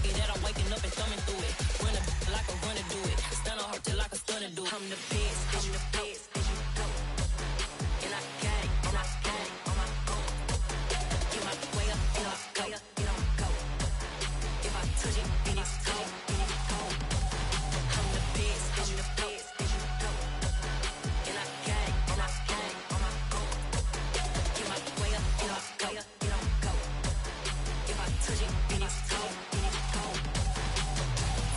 lucky that I'm waking up and thumbing through it. Run a like a runner do it. Stun on her till like a stunner do. I'm the best, I'm the best. And I got it, and I got it on my own. Get my way up, get my way up, get on go. If I touch it, then it's cold, then it's cold. I'm the best, I'm the best. And I got it, and I got it on my own. Get my way up, get my way up, get on go. If I touch it, then it's cold, then it's cold.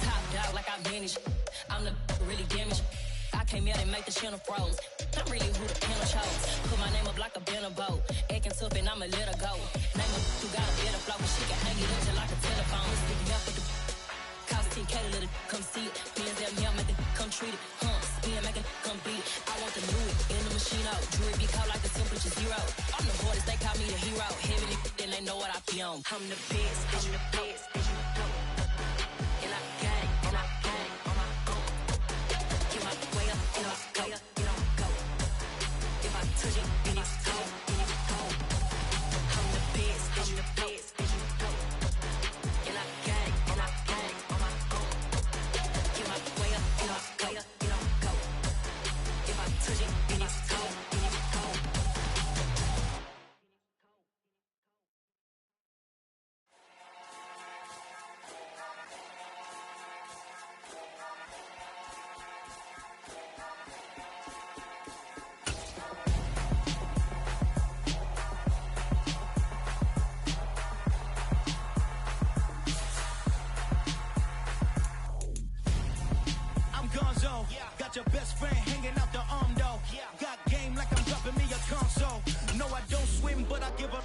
Top dog like I vanished. I'm the really damaged. I came out and make the channel froze. I'm really who the panel chose. Put my name up like a banner boat. Acting tough and I'ma let her go. Name her who got a better flow, but she can hang it up just like a telephone. Sticking up with the cost 10K to let it come see it. Bands that me, make it come treat it. Spin, make it come beat it. I want the new it in the machine out. Jewelry be caught like the temperature zero. I'm the hardest, they call me the hero. Heaven and then they know what I be on. I'm the best, I'm the best. And I got it, and I got it on my own. Get my way up, get my way up, get on go. If I touch it, then it's cold, then it's cold. I'm the best, I'm the best. And I got it, and I got it on my own. Get my way up, get my way up, get on go. If I touch it, then it's cold, then it's cold. I'm Gonzo. Got your best friend hanging out the arm though. Got game like I'm dropping me a console. No, I don't swim, but I give a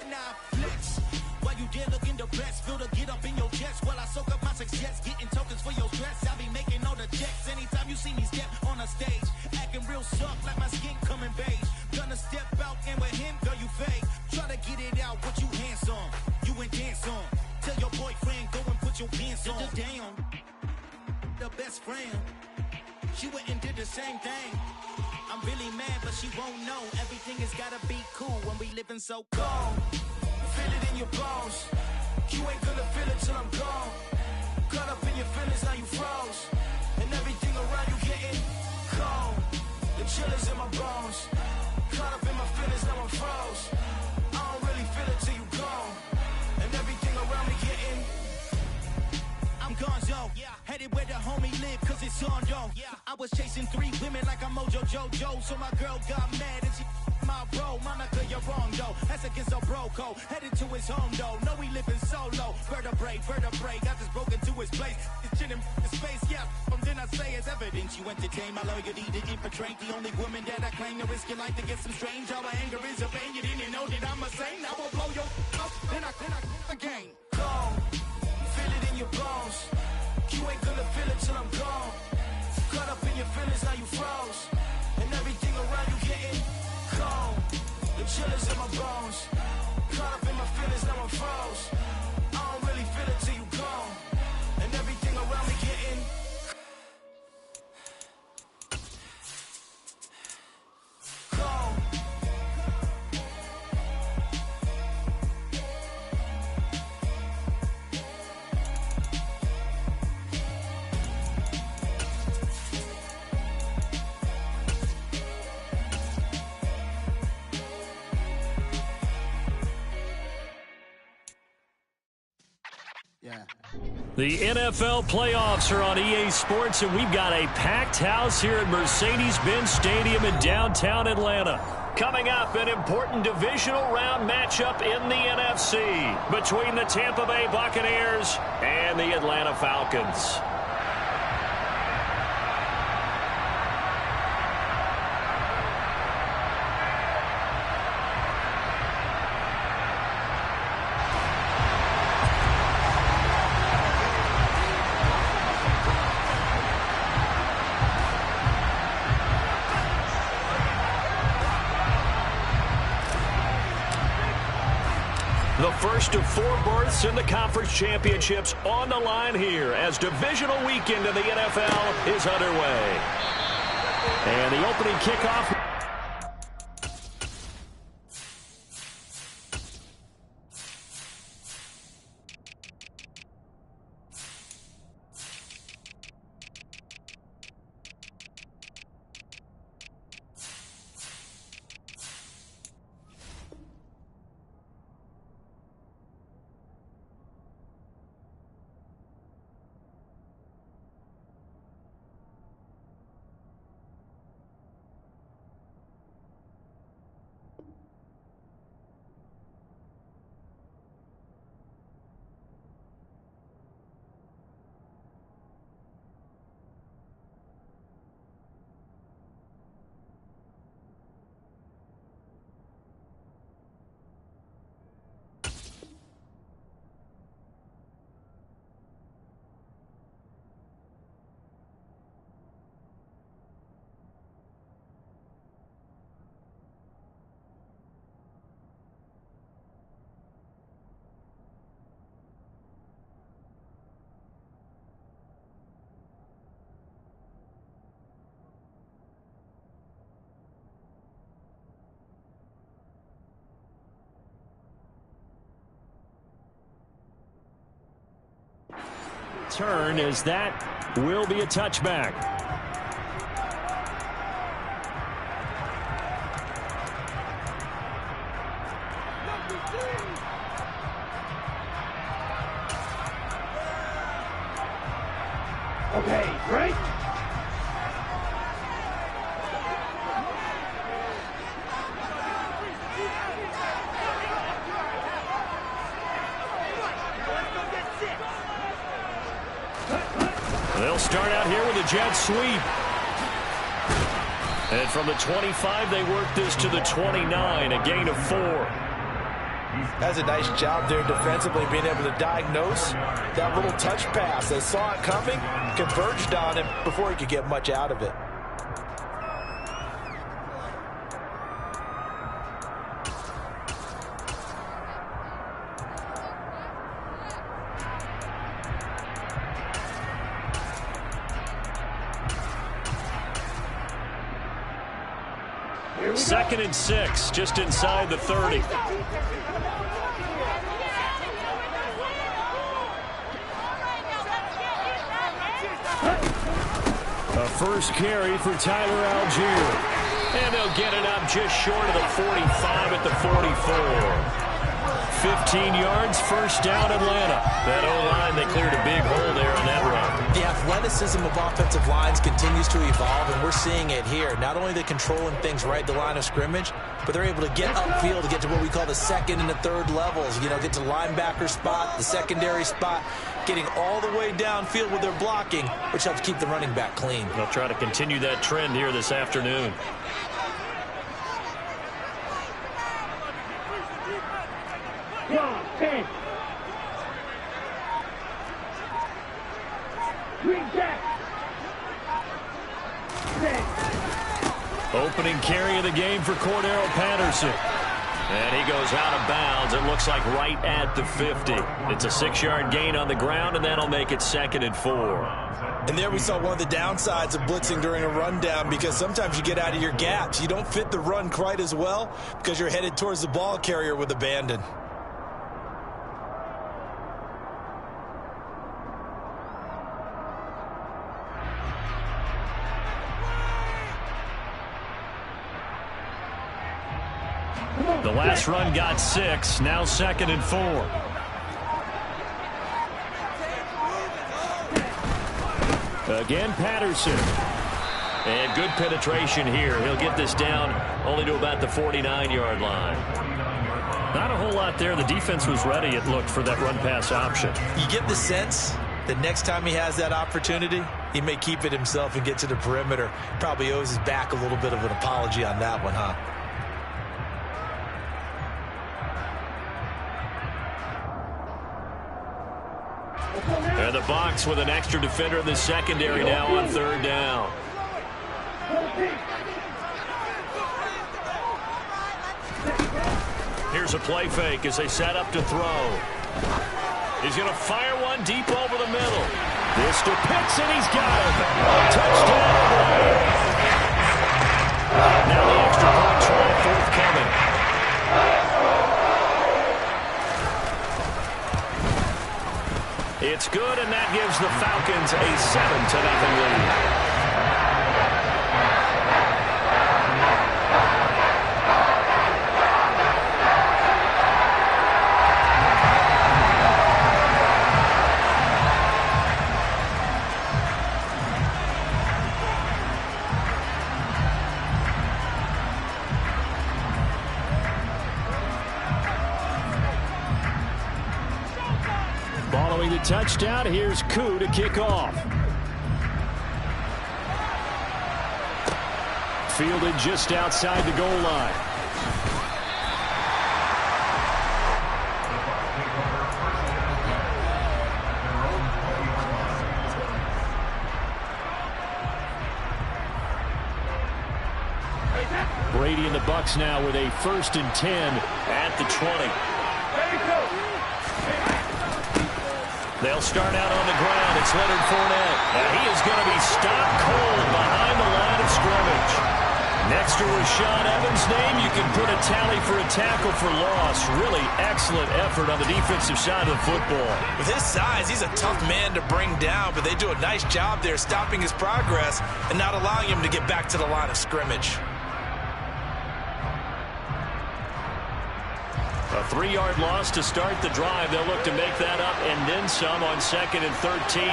now flex. While you there looking depressed, feel to get up in your chest while I soak up my success. Getting tokens for your stress. I be making all the checks. Anytime you see me step on a stage, acting real soft like my skin coming beige. Gonna step out and with him, girl, you fake. Try to get it out, what you handsome. You ain't dance on. Tell your boyfriend, go and put your pants on. Down. The best friend, she went and did the same thing. I'm really mad, but she won't know. Everything has gotta be cool when we living so cold. Feel it in your bones. You ain't gonna feel it till I'm gone. Caught up in your feelings, now you froze. And everything around you getting cold. The chill is in my bones. Caught up in my feelings, now I'm froze. I don't really feel it till you gone. And everything around me getting I'm Gonzo, headed where the homie live, cause it's on though. I was chasing 3 women like I'm Mojo Jojo, so my girl got mad and she my bro. Monica, you're wrong though, that's against our bro code. Headed to his home though, know we living solo. Vertebrae, got this broken to his place. It's chin in his space, then I say it's evidence. You entertain my loyalty to infiltrate. The only woman that I claim to risk your life to get some strange. All my anger is a pain, you didn't know that I'm a saint. I will blow your up, then I again. Go. Feel it in your bones. You ain't gonna feel it till I'm gone. Caught up in your feelings, now you froze. And everything around you getting cold. The chill is in my bones. Caught up in my feelings, now I'm froze. I don't really feel it till you gone. And everything around me getting cold. The NFL playoffs are on EA Sports, and we've got a packed house here at Mercedes-Benz Stadium in downtown Atlanta. Coming up, an important divisional round matchup in the NFC between the Tampa Bay Buccaneers and the Atlanta Falcons. The first of 4 berths in the conference championships on the line here as divisional weekend in the NFL is underway. And the opening kickoff. return, as that will be a touchback. Okay, great. They'll start out here with a jet sweep. And from the 25, they work this to the 29, a gain of 4. That's a nice job there defensively, being able to diagnose that little touch pass. They saw it coming, converged on him before he could get much out of it. Second and 6, just inside the 30. A first carry for Tyler Algier. And they'll get it up just short of the 45 at the 44. 15 yards, first down Atlanta. That O-line, they cleared a big hole there on that run. The athleticism of offensive lines continues to evolve, and we're seeing it here. Not only are they controlling things right at the line of scrimmage, but they're able to get upfield to get to what we call the second and the third levels. You know, get to linebacker spot, the secondary spot, getting all the way downfield with their blocking, which helps keep the running back clean. They'll try to continue that trend here this afternoon. Opening carry of the game for Cordero Patterson. And he goes out of bounds. It looks like right at the 50. It's a 6-yard gain on the ground, and that'll make it 2nd and 4. And there we saw one of the downsides of blitzing during a rundown, because sometimes you get out of your gaps. You don't fit the run quite as well because you're headed towards the ball carrier with abandon. The last run got 6, now 2nd and 4. Again, Patterson. And good penetration here. He'll get this down only to about the 49-yard line. Not a whole lot there. The defense was ready, it looked, for that run-pass option. You get the sense that next time he has that opportunity, he may keep it himself and get to the perimeter. Probably owes his back a little bit of an apology on that one, huh? And the Bucs with an extra defender in the secondary now on 3rd down. Here's a play fake as they set up to throw. He's going to fire one deep over the middle. This to Pitts, and he's got him. Touchdown, Atlanta. Now the extra point try forthcoming. It's good, and that gives the Falcons a 7-0 lead. Following the touchdown, here's Koo to kick off. Fielded just outside the goal line. Brady and the Bucs now with a 1st and 10 at the 20. They'll start out on the ground. It's Leonard Fournette. And he is going to be stopped cold behind the line of scrimmage. Next to Rashaan Evans' name, you can put a tally for a tackle for loss. Really excellent effort on the defensive side of the football. With his size, he's a tough man to bring down, but they do a nice job there stopping his progress and not allowing him to get back to the line of scrimmage. A 3-yard loss to start the drive. They'll look to make that up and then some on 2nd and 13.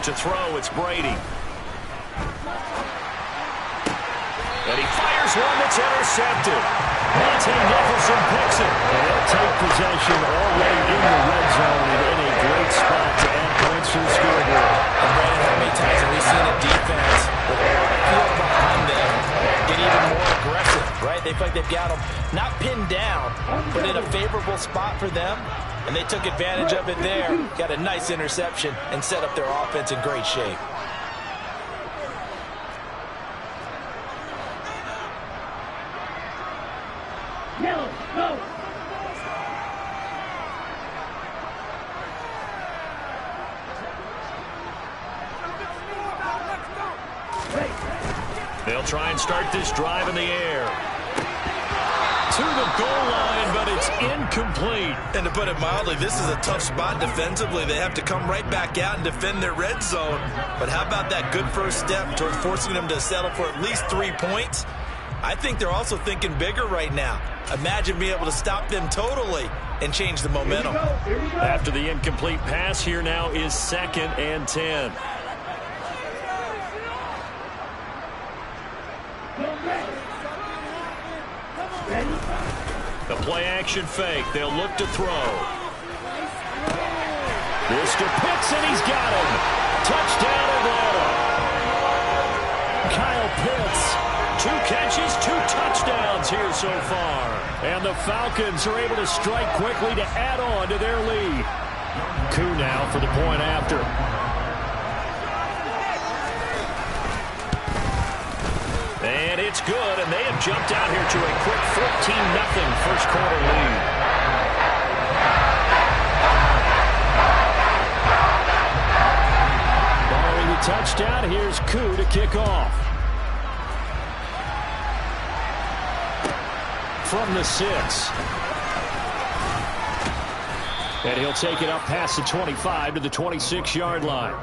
To throw, it's Brady. And he fires one that's intercepted. Monte Nicholson picks it. And they'll take possession already in the red zone and in a great spot to add points to the scoreboard. And Brandon, how many times have we seen a defense with a field behind them get even more aggressive, right? They feel like they've got them not pinned down, but in a favorable spot for them. And they took advantage of it there, got a nice interception, and set up their offense in great shape. Yellow, go! They'll try and start this drive in the air. To the goal line, but it's incomplete. And to put it mildly, this is a tough spot defensively. They have to come right back out and defend their red zone. But how about that good first step towards forcing them to settle for at least 3 points? I think they're also thinking bigger right now. Imagine being able to stop them totally and change the momentum. After the incomplete pass, here now is 2nd and 10. The play-action fake. They'll look to throw. This to Pitts, and he's got him. Touchdown, Atlanta. Kyle Pitts, 2 catches, 2 touchdowns here so far. And the Falcons are able to strike quickly to add on to their lead. Koo now for the point after. And it's good, and they have jumped out here to a quick 14-0 first quarter lead. Following the touchdown, here's Koo to kick off. From the 6. And he'll take it up past the 25 to the 26-yard line.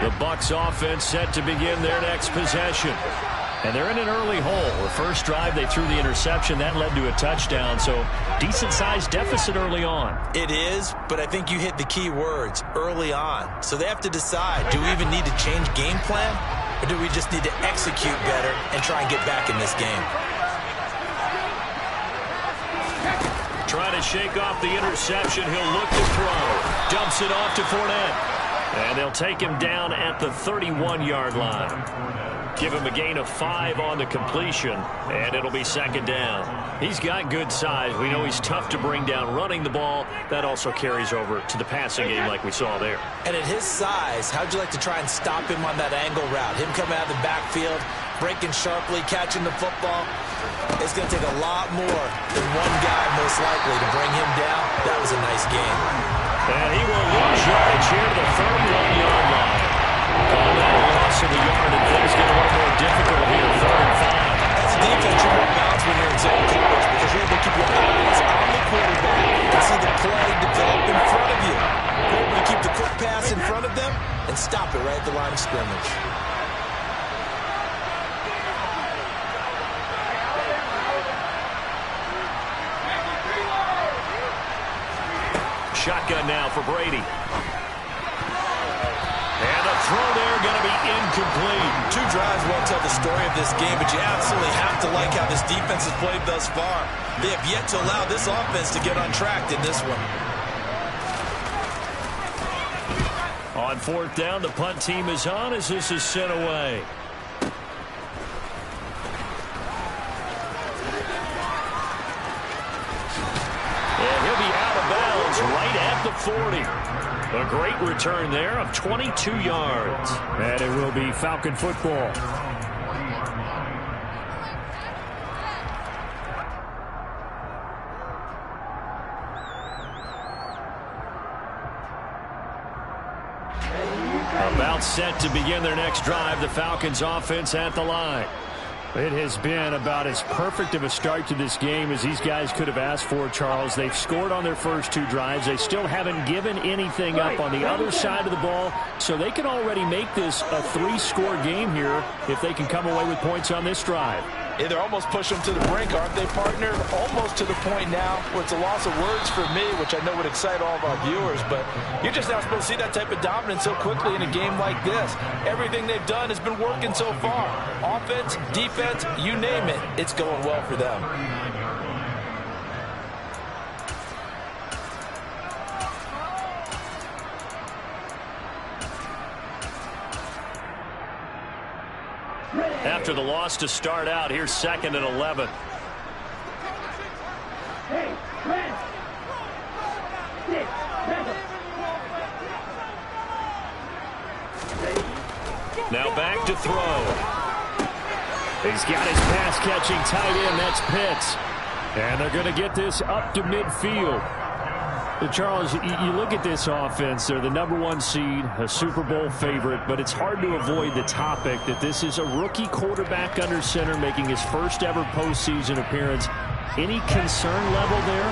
The Bucs offense set to begin their next possession. And they're in an early hole. The first drive, they threw the interception. That led to a touchdown, so decent-sized deficit early on. It is, but I think you hit the key words, early on. So they have to decide, do we even need to change game plan, or do we just need to execute better and try and get back in this game? Trying to shake off the interception. He'll look to throw. Dumps it off to Fournette. And they'll take him down at the 31-yard line. Give him a gain of 5 on the completion, and it'll be 2nd down. He's got good size. We know he's tough to bring down running the ball. That also carries over to the passing game like we saw there. And at his size, how'd you like to try and stop him on that angle route? Him coming out of the backfield, breaking sharply, catching the football. It's going to take a lot more than one guy, most likely, to bring him down. That was a nice game. And he will lose yardage here to the 31-yard line. Call that a loss of the yard, and things get a little more difficult here, 3rd and 5. That's a defense you want to bounce when you're in zone coverage, because you're able to keep your eyes on the quarterback and see the play develop in front of you. You're able to keep the quick pass in front of them and stop it right at the line of scrimmage. Shotgun now for Brady. And the throw there going to be incomplete. 2 drives won't tell the story of this game, but you absolutely have to like how this defense has played thus far. They have yet to allow this offense to get untracked in this one. On 4th down, the punt team is on as this is sent away. 40. A great return there of 22 yards. And it will be Falcon football. About set to begin their next drive, the Falcons offense at the line. It has been about as perfect of a start to this game as these guys could have asked for, Charles. They've scored on their first 2 drives. They still haven't given anything up on the other side of the ball, so they can already make this a 3-score game here if they can come away with points on this drive. Yeah, they're almost pushing them to the brink, aren't they, partner? Almost to the point now where it's a loss of words for me, which I know would excite all of our viewers, but you're just not supposed to see that type of dominance so quickly in a game like this. Everything they've done has been working so far. Offense, defense, you name it, it's going well for them. After the loss to start out, here's 2nd and 11. Now back to throw. He's got his pass-catching tight end. That's Pitts. And they're going to get this up to midfield. Charles, you look at this offense, they're the #1 seed, a Super Bowl favorite, but it's hard to avoid the topic that this is a rookie quarterback under center making his first ever postseason appearance. Any concern level there?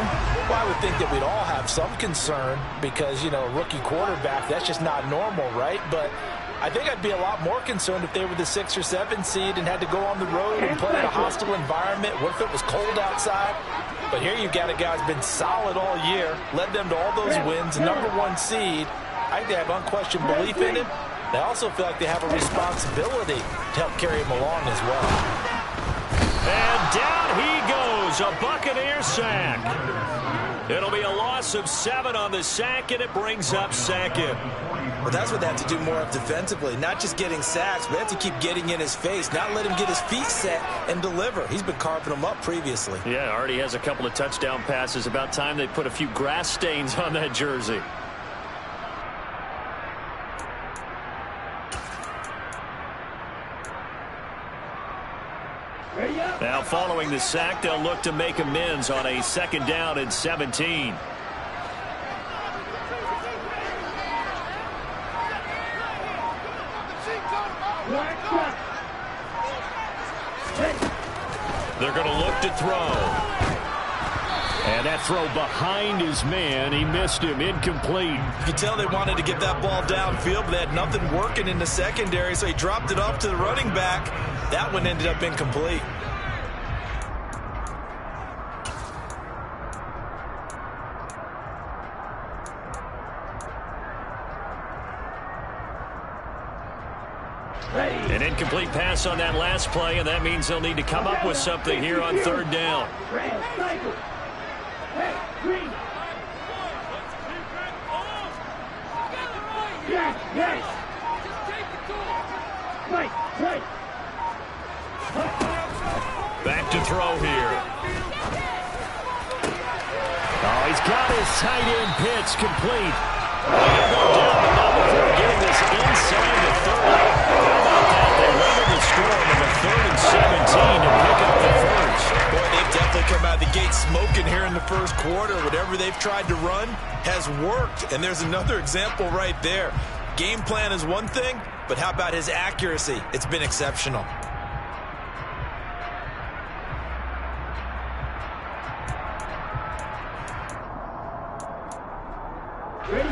Well, I would think that we'd all have some concern because, you know, a rookie quarterback, that's just not normal, right? But I think I'd be a lot more concerned if they were the 6 or 7 seed and had to go on the road and play in a hostile environment. What if it was cold outside? But here you've got a guy who's been solid all year, led them to all those wins, #1 seed. I think they have unquestioned belief in him. They also feel like they have a responsibility to help carry him along as well. And down he goes, a Buccaneer sack. It'll be a loss of 7 on the sack, and it brings up 2nd. Well, that's what they have to do more of defensively. Not just getting sacks, but they have to keep getting in his face, not let him get his feet set and deliver. He's been carving them up previously. Yeah, already has a couple of touchdown passes. About time they put a few grass stains on that jersey. Now following the sack, they'll look to make amends on a 2nd down and 17. They're going to look to throw. And that throw behind his man, he missed him, incomplete. You can tell they wanted to get that ball downfield, but they had nothing working in the secondary, so he dropped it off to the running back. That one ended up incomplete. An incomplete pass on that last play, and that means they'll need to come up with something here on 3rd down. Back to throw here. Oh, he's got his tight end Pitts complete. Getting this inside the 30. How about that? They leveled the score with a 3rd and 17 to pick up the first. Boy, they've definitely come out of the gate smoking here in the first quarter. Whatever they've tried to run has worked, and there's another example right there. Game plan is one thing, but how about his accuracy? It's been exceptional.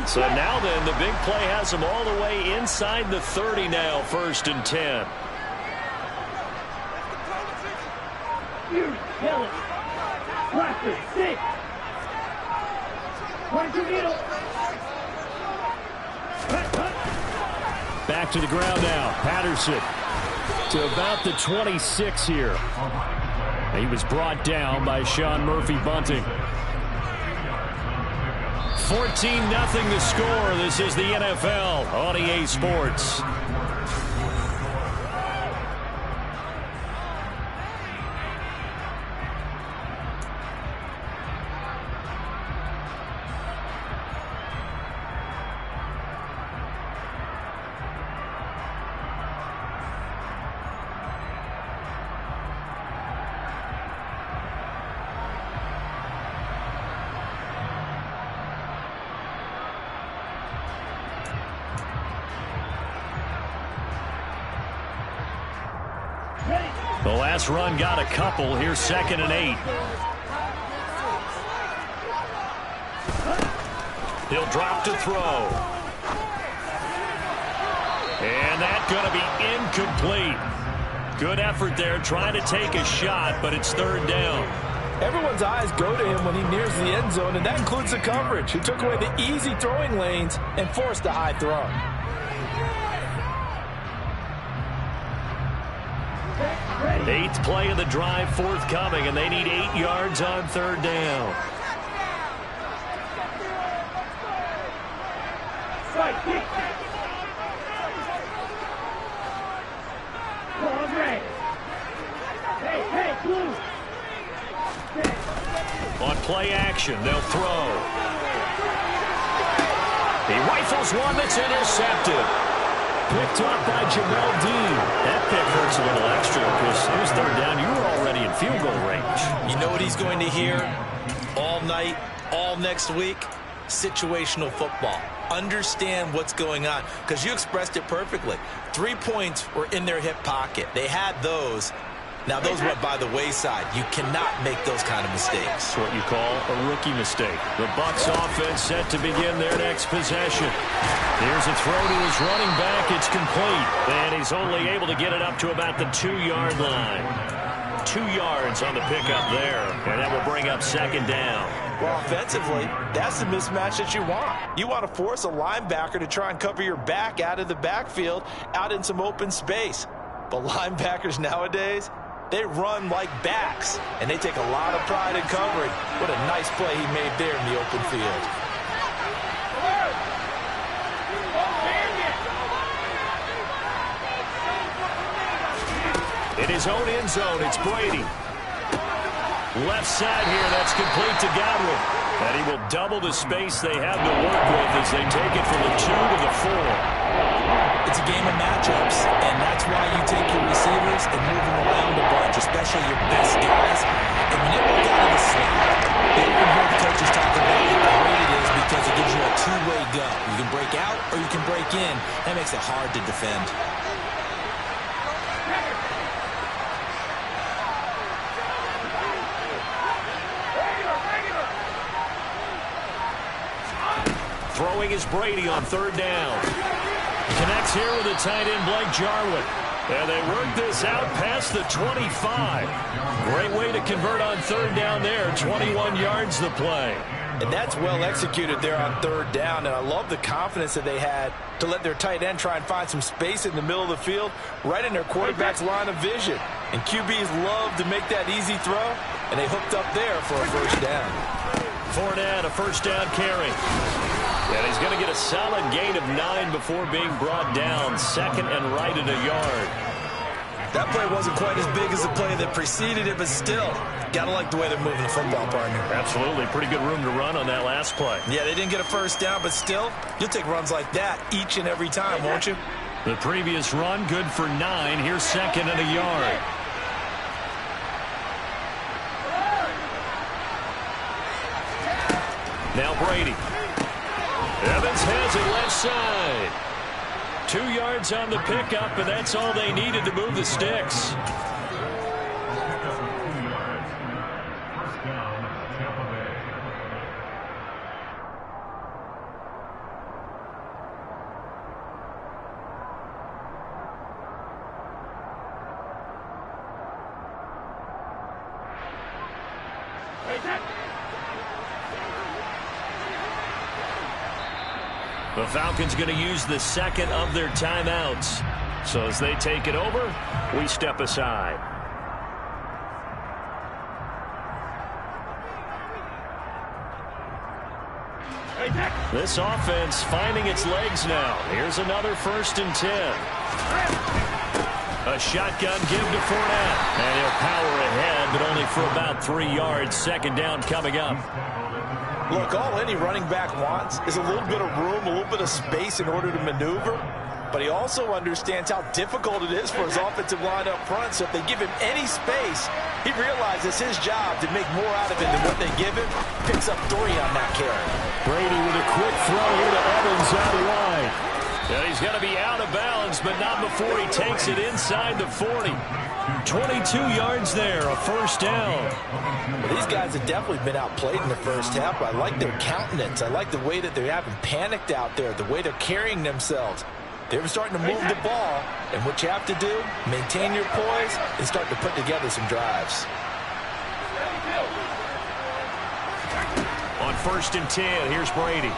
So now then, the big play has them all the way inside the 30 now, 1st and 10. Back to the ground now. Patterson to about the 26 here. He was brought down by Sean Murphy-Bunting. 14-0 the score. This is the NFL on EA Sports. The last run got a couple. Here's 2nd and 8. He'll drop to throw. And that's going to be incomplete. Good effort there trying to take a shot, but it's 3rd down. Everyone's eyes go to him when he nears the end zone, and that includes the coverage. He took away the easy throwing lanes and forced a high throw. Eighth play of the drive forthcoming, and they need 8 yards on 3rd down. On play action, they'll throw. He rifles one that's intercepted. Picked off by Jamel Dean. That pick hurts a little extra because it was 3rd down. You were already in field goal range. You know what he's going to hear all night, all next week? Situational football. Understand what's going on, because you expressed it perfectly. 3 points were in their hip pocket. They had those. Now, those went by the wayside. You cannot make those kind of mistakes. That's what you call a rookie mistake. The Bucs offense set to begin their next possession. Here's a throw to his running back. It's complete. And he's only able to get it up to about the 2-yard line. 2 yards on the pickup there. And that will bring up 2nd down. Well, offensively, that's the mismatch that you want. You want to force a linebacker to try and cover your back out of the backfield, out in some open space. But linebackers nowadays, they run like backs, and they take a lot of pride in covering. What a nice play he made there in the open field. In his own end zone, it's Brady. Left side here, that's complete to Godwin. And he will double the space they have to work with as they take it from the 2 to the 4. It's a game of matchups, and that's why you take your receivers and move them around a bunch, especially your best guys. And when they work out of the slot, they can hear the coaches talk about how great it is because it gives you a two-way go. You can break out or you can break in. That makes it hard to defend. Throwing is Brady on 3rd down. Connects here with a tight end, Blake Jarwin. And they work this out past the 25. Great way to convert on 3rd down there. 21 yards the play. And that's well executed there on 3rd down. And I love the confidence that they had to let their tight end try and find some space in the middle of the field, right in their quarterback's line of vision. And QBs love to make that easy throw, and they hooked up there for a 1st down. Fournette, a 1st down carry. And he's going to get a solid gain of 9 before being brought down. 2nd and right at a yard. That play wasn't quite as big as the play that preceded it, but still, got to like the way they're moving the football, partner. Absolutely. Pretty good room to run on that last play. Yeah, they didn't get a 1st down, but still, you'll take runs like that each and every time, won't you? The previous run, good for 9. Here's 2nd and a yard. Now Brady. Evans has it left side. 2 yards on the pickup, and that's all they needed to move the sticks. The Falcons going to use the 2nd of their timeouts. So as they take it over, we step aside. This offense finding its legs now. Here's another 1st and 10. A shotgun give to Fournette. And he'll power ahead, but only for about 3 yards. 2nd down coming up. Look, all any running back wants is a little bit of room, a little bit of space in order to maneuver. But he also understands how difficult it is for his offensive line up front. So if they give him any space, he realizes his job to make more out of it than what they give him. Picks up 3 on that carry. Brady with a quick throw here to Evans out wide. And he's going to be out of bounds, but not before he takes it inside the 40. 22 yards there, a first down. Well, these guys have definitely been outplayed in the first half. I like their countenance. I like the way that they haven't panicked out there, the way they're carrying themselves. They're starting to move the ball, and what you have to do, maintain your poise and start to put together some drives. On 1st and 10, here's Brady.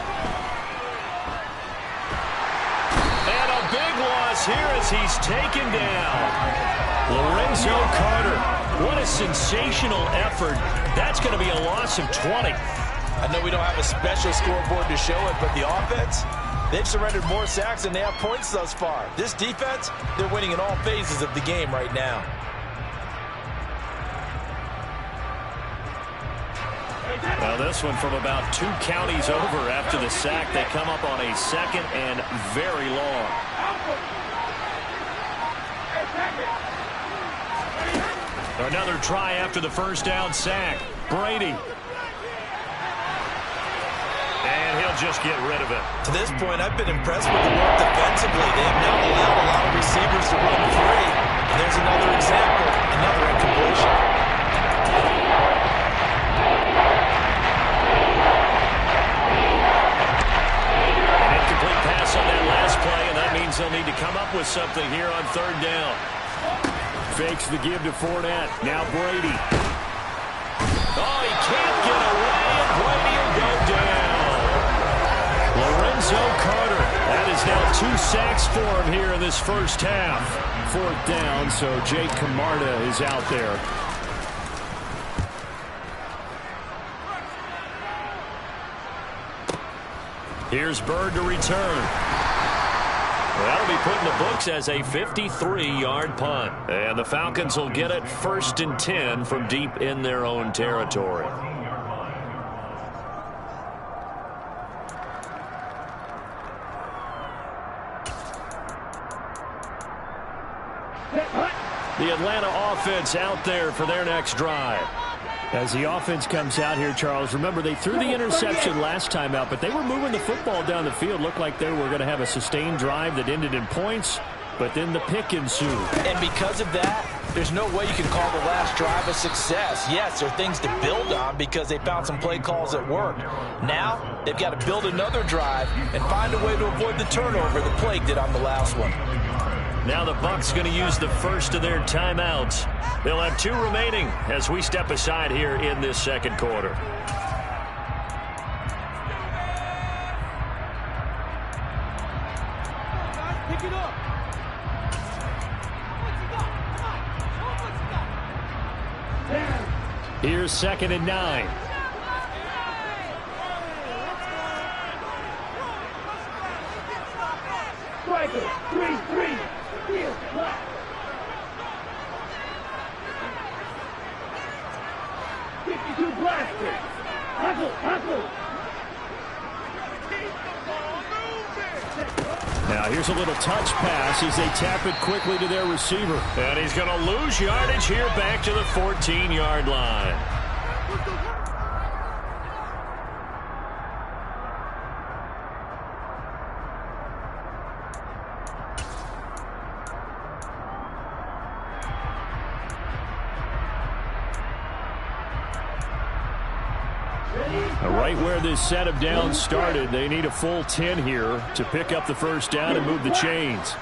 And a big loss here as he's taken down. Lorenzo Carter, what a sensational effort. That's going to be a loss of 20. I know we don't have a special scoreboard to show it, but the offense, they've surrendered more sacks than they have points thus far. This defense, they're winning in all phases of the game right now. Now this one from about 2 counties over after the sack. They come up on a 2nd and very long. Another try after the first down sack. Brady. And he'll just get rid of it. To this point, I've been impressed with the work defensively. They have now allowed a lot of receivers to run free. And there's another example, another incompletion. An incomplete pass on that last play, and that means they'll need to come up with something here on 3rd down. Fakes the give to Fournette. Now Brady. Oh, he can't get away, and Brady will go down. Lorenzo Carter. That is now 2 sacks for him here in this first half. 4th down, so Jake Camarda is out there. Here's Bird to return. That'll be put in the books as a 53-yard punt. And the Falcons will get it 1st and 10 from deep in their own territory. The Atlanta offense out there for their next drive. As the offense comes out here, Charles, remember they threw the interception last time out, but they were moving the football down the field. Looked like they were going to have a sustained drive that ended in points, but then the pick ensued. And because of that, there's no way you can call the last drive a success. Yes, there are things to build on because they found some play calls that worked. Now, they've got to build another drive and find a way to avoid the turnover the plague did on the last one. Now the Bucs going to use the first of their timeouts. They'll have 2 remaining as we step aside here in this 2nd quarter. Pick it up. Here's 2nd and 9. Striker, 3-3. 52 blaster. Hustle. Now here's a little touch pass as they tap it quickly to their receiver. And he's going to lose yardage here back to the 14-yard line. Right where this set of downs started, they need a full 10 here to pick up the first down and move the chains.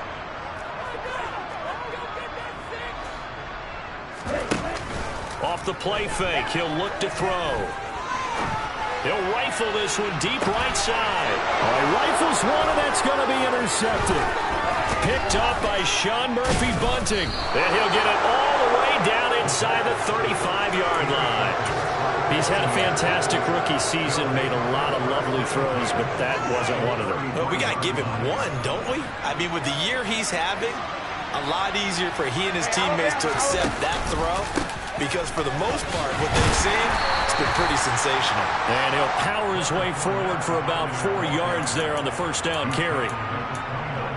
Off the play fake, he'll look to throw. He'll rifle this one deep right side. Oh, he rifles one, and that's going to be intercepted. Picked up by Sean Murphy Bunting. And he'll get it all the way down inside the 35-yard line. He's had a fantastic rookie season, made a lot of lovely throws, but that wasn't one of them. Well, we got to give him one, don't we? I mean, with the year he's having, a lot easier for he and his teammates to accept that throw because for the most part, what they've seen, it's been pretty sensational. And he'll power his way forward for about 4 yards there on the first down carry.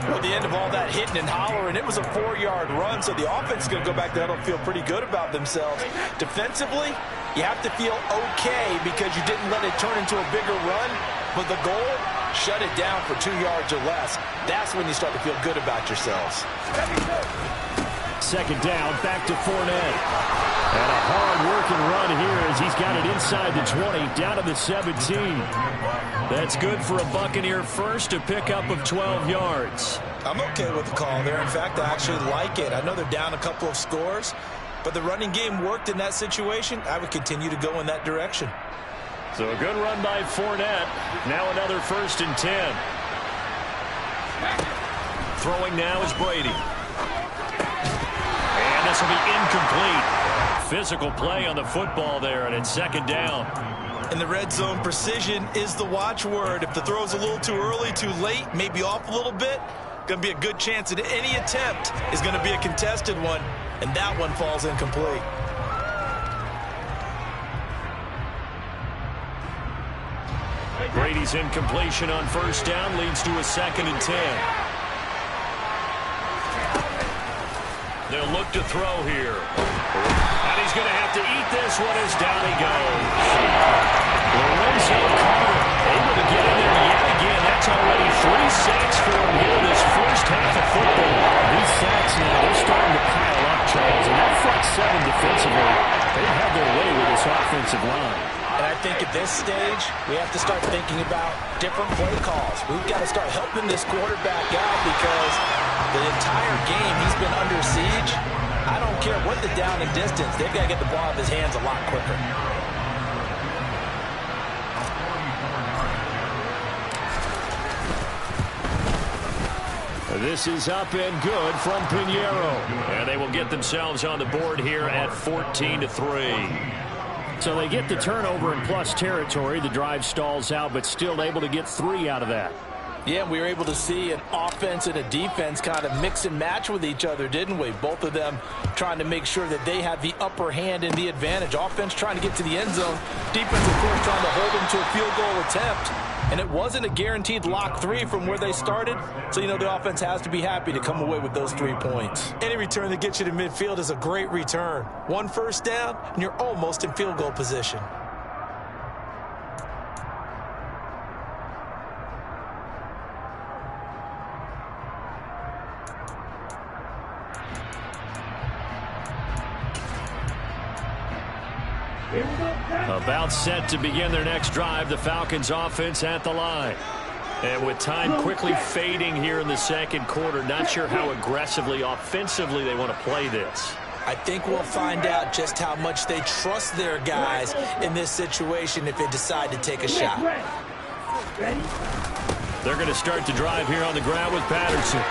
Well, at the end of all that hitting and hollering, it was a 4-yard run, so the offense is going to go back there and feel pretty good about themselves. Defensively, you have to feel okay because you didn't let it turn into a bigger run, but the goal shut it down for 2 yards or less. That's when you start to feel good about yourselves. Second down, back to Fournette. And a hard-working run here as he's got it inside the 20, down to the 17. That's good for a Buccaneer first, a pickup of 12 yards. I'm okay with the call there. In fact, I actually like it. I know they're down a couple of scores, but the running game worked in that situation. I would continue to go in that direction. So a good run by Fournette. Now another 1st and 10. Throwing now is Brady. And this will be incomplete. Physical play on the football there, and it's 2nd down. In the red zone, precision is the watchword. If the throw's a little too early, too late, maybe off a little bit, going to be a good chance that any attempt is going to be a contested one, and that one falls incomplete. Brady's incompletion on 1st down leads to a 2nd and 10. They'll look to throw here. And he's going to have to eat this one as down he goes. Lorenzo Carter able to get in there yet again. That's already 3 sacks for him here this first half of football. These sacks now, they're starting to pile up, Charles. And that front 7 defensively, they have their way with this offensive line. And I think at this stage, we have to start thinking about different play calls. We've got to start helping this quarterback out because the entire game he's been under siege. I don't care what the down and distance. They've got to get the ball out of his hands a lot quicker. This is up and good from Pinheiro. And they will get themselves on the board here at 14-3. So they get the turnover in plus territory. The drive stalls out, but still able to get 3 out of that. Yeah, we were able to see an offense and a defense kind of mix and match with each other, didn't we? Both of them trying to make sure that they have the upper hand and the advantage. Offense trying to get to the end zone. Defense, of course, trying to hold them to a field goal attempt. And it wasn't a guaranteed lock 3 from where they started. So, you know, the offense has to be happy to come away with those 3 points. Any return that gets you to midfield is a great return. 1 first down, and you're almost in field goal position. About set to begin their next drive, the Falcons offense at the line. And with time quickly fading here in the 2nd quarter, not sure how aggressively, offensively they want to play this. I think we'll find out just how much they trust their guys in this situation if they decide to take a shot. They're going to start the drive here on the ground with Patterson.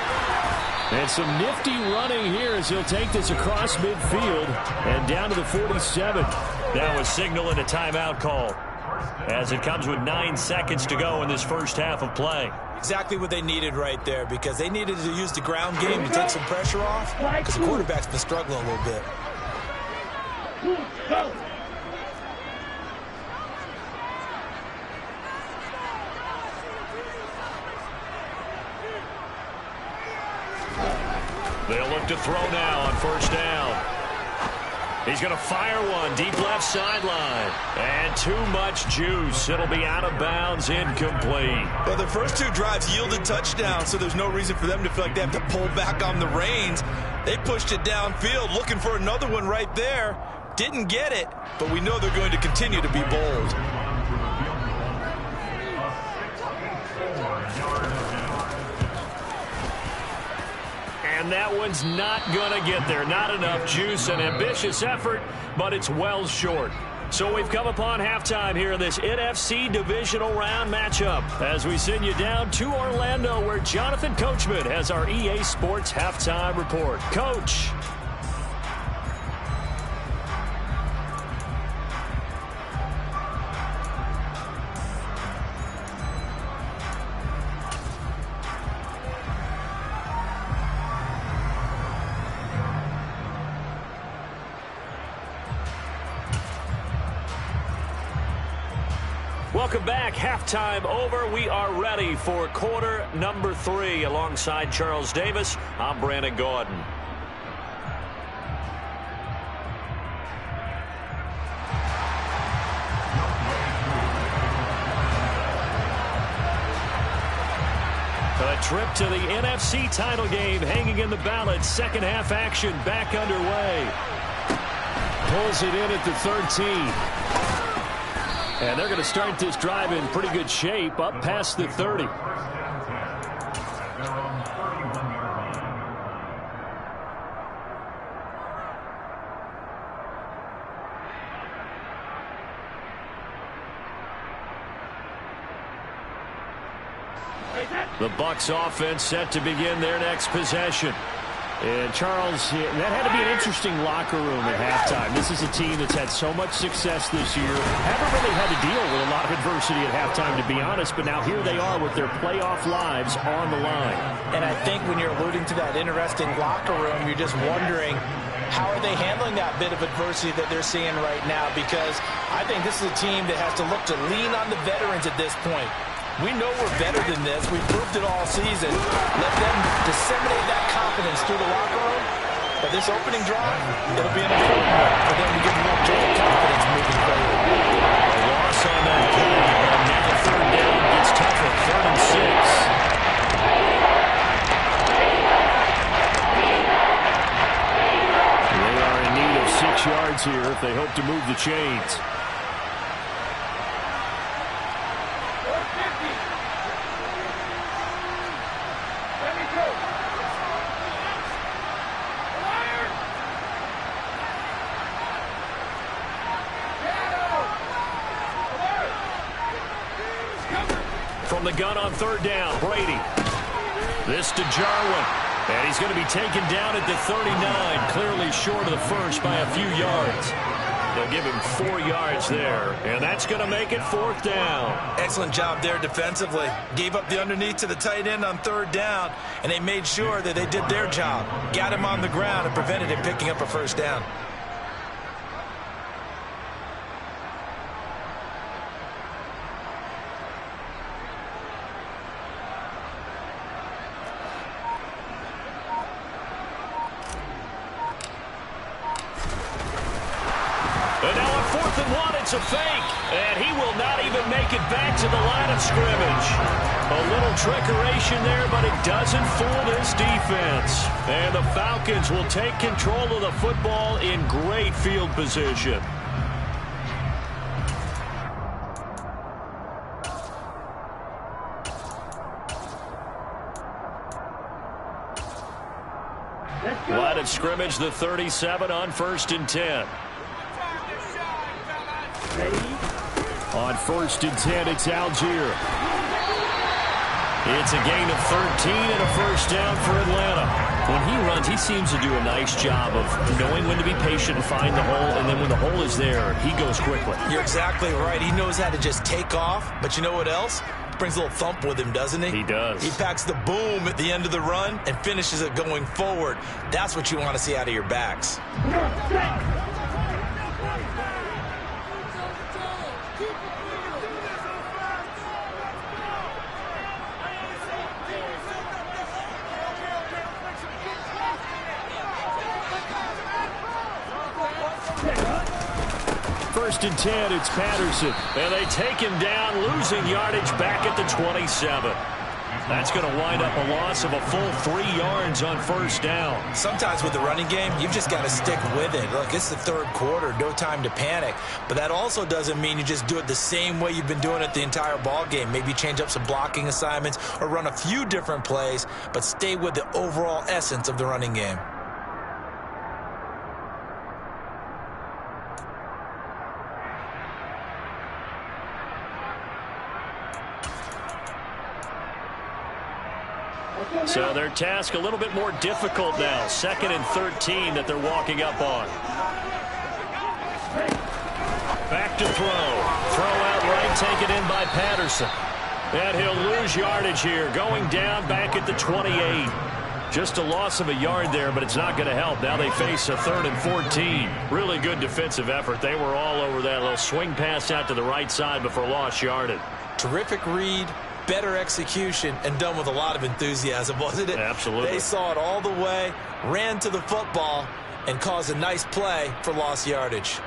And some nifty running here as he'll take this across midfield and down to the 47. Now a signal and a timeout call as it comes with 9 seconds to go in this first half of play. Exactly what they needed right there because they needed to use the ground game to take some pressure off because the quarterback's been struggling a little bit. They'll look to throw now on 1st down. He's going to fire one deep left sideline. And too much juice. It'll be out of bounds, incomplete. Well, the first 2 drives yielded touchdowns, so there's no reason for them to feel like they have to pull back on the reins. They pushed it downfield, looking for another one right there. Didn't get it, but we know they're going to continue to be bold. And that one's not going to get there. Not enough juice, an ambitious effort, but it's well short. So we've come upon halftime here in this NFC Divisional Round matchup as we send you down to Orlando where Jonathan Coachman has our EA Sports Halftime Report. Coach. Welcome back. Halftime over. We are ready for quarter number 3. Alongside Charles Davis, I'm Brandon Gordon. trip to the NFC title game hanging in the balance. Second half action back underway. Pulls it in at the 13. And they're going to start this drive in pretty good shape up past the 30. The Bucs offense set to begin their next possession. And Charles, that had to be an interesting locker room at halftime. This is a team that's had so much success this year. Haven't really had to deal with a lot of adversity at halftime, to be honest, but now here they are with their playoff lives on the line. And I think when you're alluding to that interesting locker room, you're just wondering, how are they handling that bit of adversity that they're seeing right now? Because I think this is a team that has to look to lean on the veterans at this point. We know we're better than this. We've proved it all season. Let them disseminate that confidence through the locker room. But this opening drive, it'll be an important one for them to get more confidence moving forward. A loss on that play. And now third down gets tougher. 3rd and 6. They are in need of 6 yards here if they hope to move the chains. From the gun on 3rd down, Brady. This to Jarwin. And he's going to be taken down at the 39, clearly short of the first by a few yards. They'll give him 4 yards there, and that's going to make it 4th down. Excellent job there defensively. Gave up the underneath to the tight end on 3rd down, and they made sure that they did their job. Got him on the ground and prevented him picking up a 1st down. It's a fake, and he will not even make it back to the line of scrimmage. A little trickeration there, but it doesn't fool this defense. And the Falcons will take control of the football in great field position. Line of scrimmage, the 37 on 1st and 10. On 1st and 10, it's Algier. It's a gain of 13 and a 1st down for Atlanta. When he runs, he seems to do a nice job of knowing when to be patient and find the hole, and then when the hole is there, he goes quickly. You're exactly right. He knows how to just take off, but you know what else? Brings a little thump with him, doesn't he? He does. He packs the boom at the end of the run and finishes it going forward. That's what you want to see out of your backs. First and 10, it's Patterson. And they take him down, losing yardage back at the 27. That's going to wind up a loss of a full 3 yards on 1st down. Sometimes with the running game, you've just got to stick with it. Look, it's the 3rd quarter, no time to panic. But that also doesn't mean you just do it the same way you've been doing it the entire ball game. Maybe change up some blocking assignments or run a few different plays, but stay with the overall essence of the running game. So their task a little bit more difficult now. 2nd and 13 that they're walking up on. Back to throw. Throw out right, taken in by Patterson. And he'll lose yardage here. Going down back at the 28. Just a loss of a yard there, but it's not going to help. Now they face a 3rd and 14. Really good defensive effort. They were all over that little swing pass out to the right side before lost yardage. Terrific read. Better execution, and done with a lot of enthusiasm, wasn't it? Absolutely. They saw it all the way, ran to the football, and caused a nice play for lost yardage.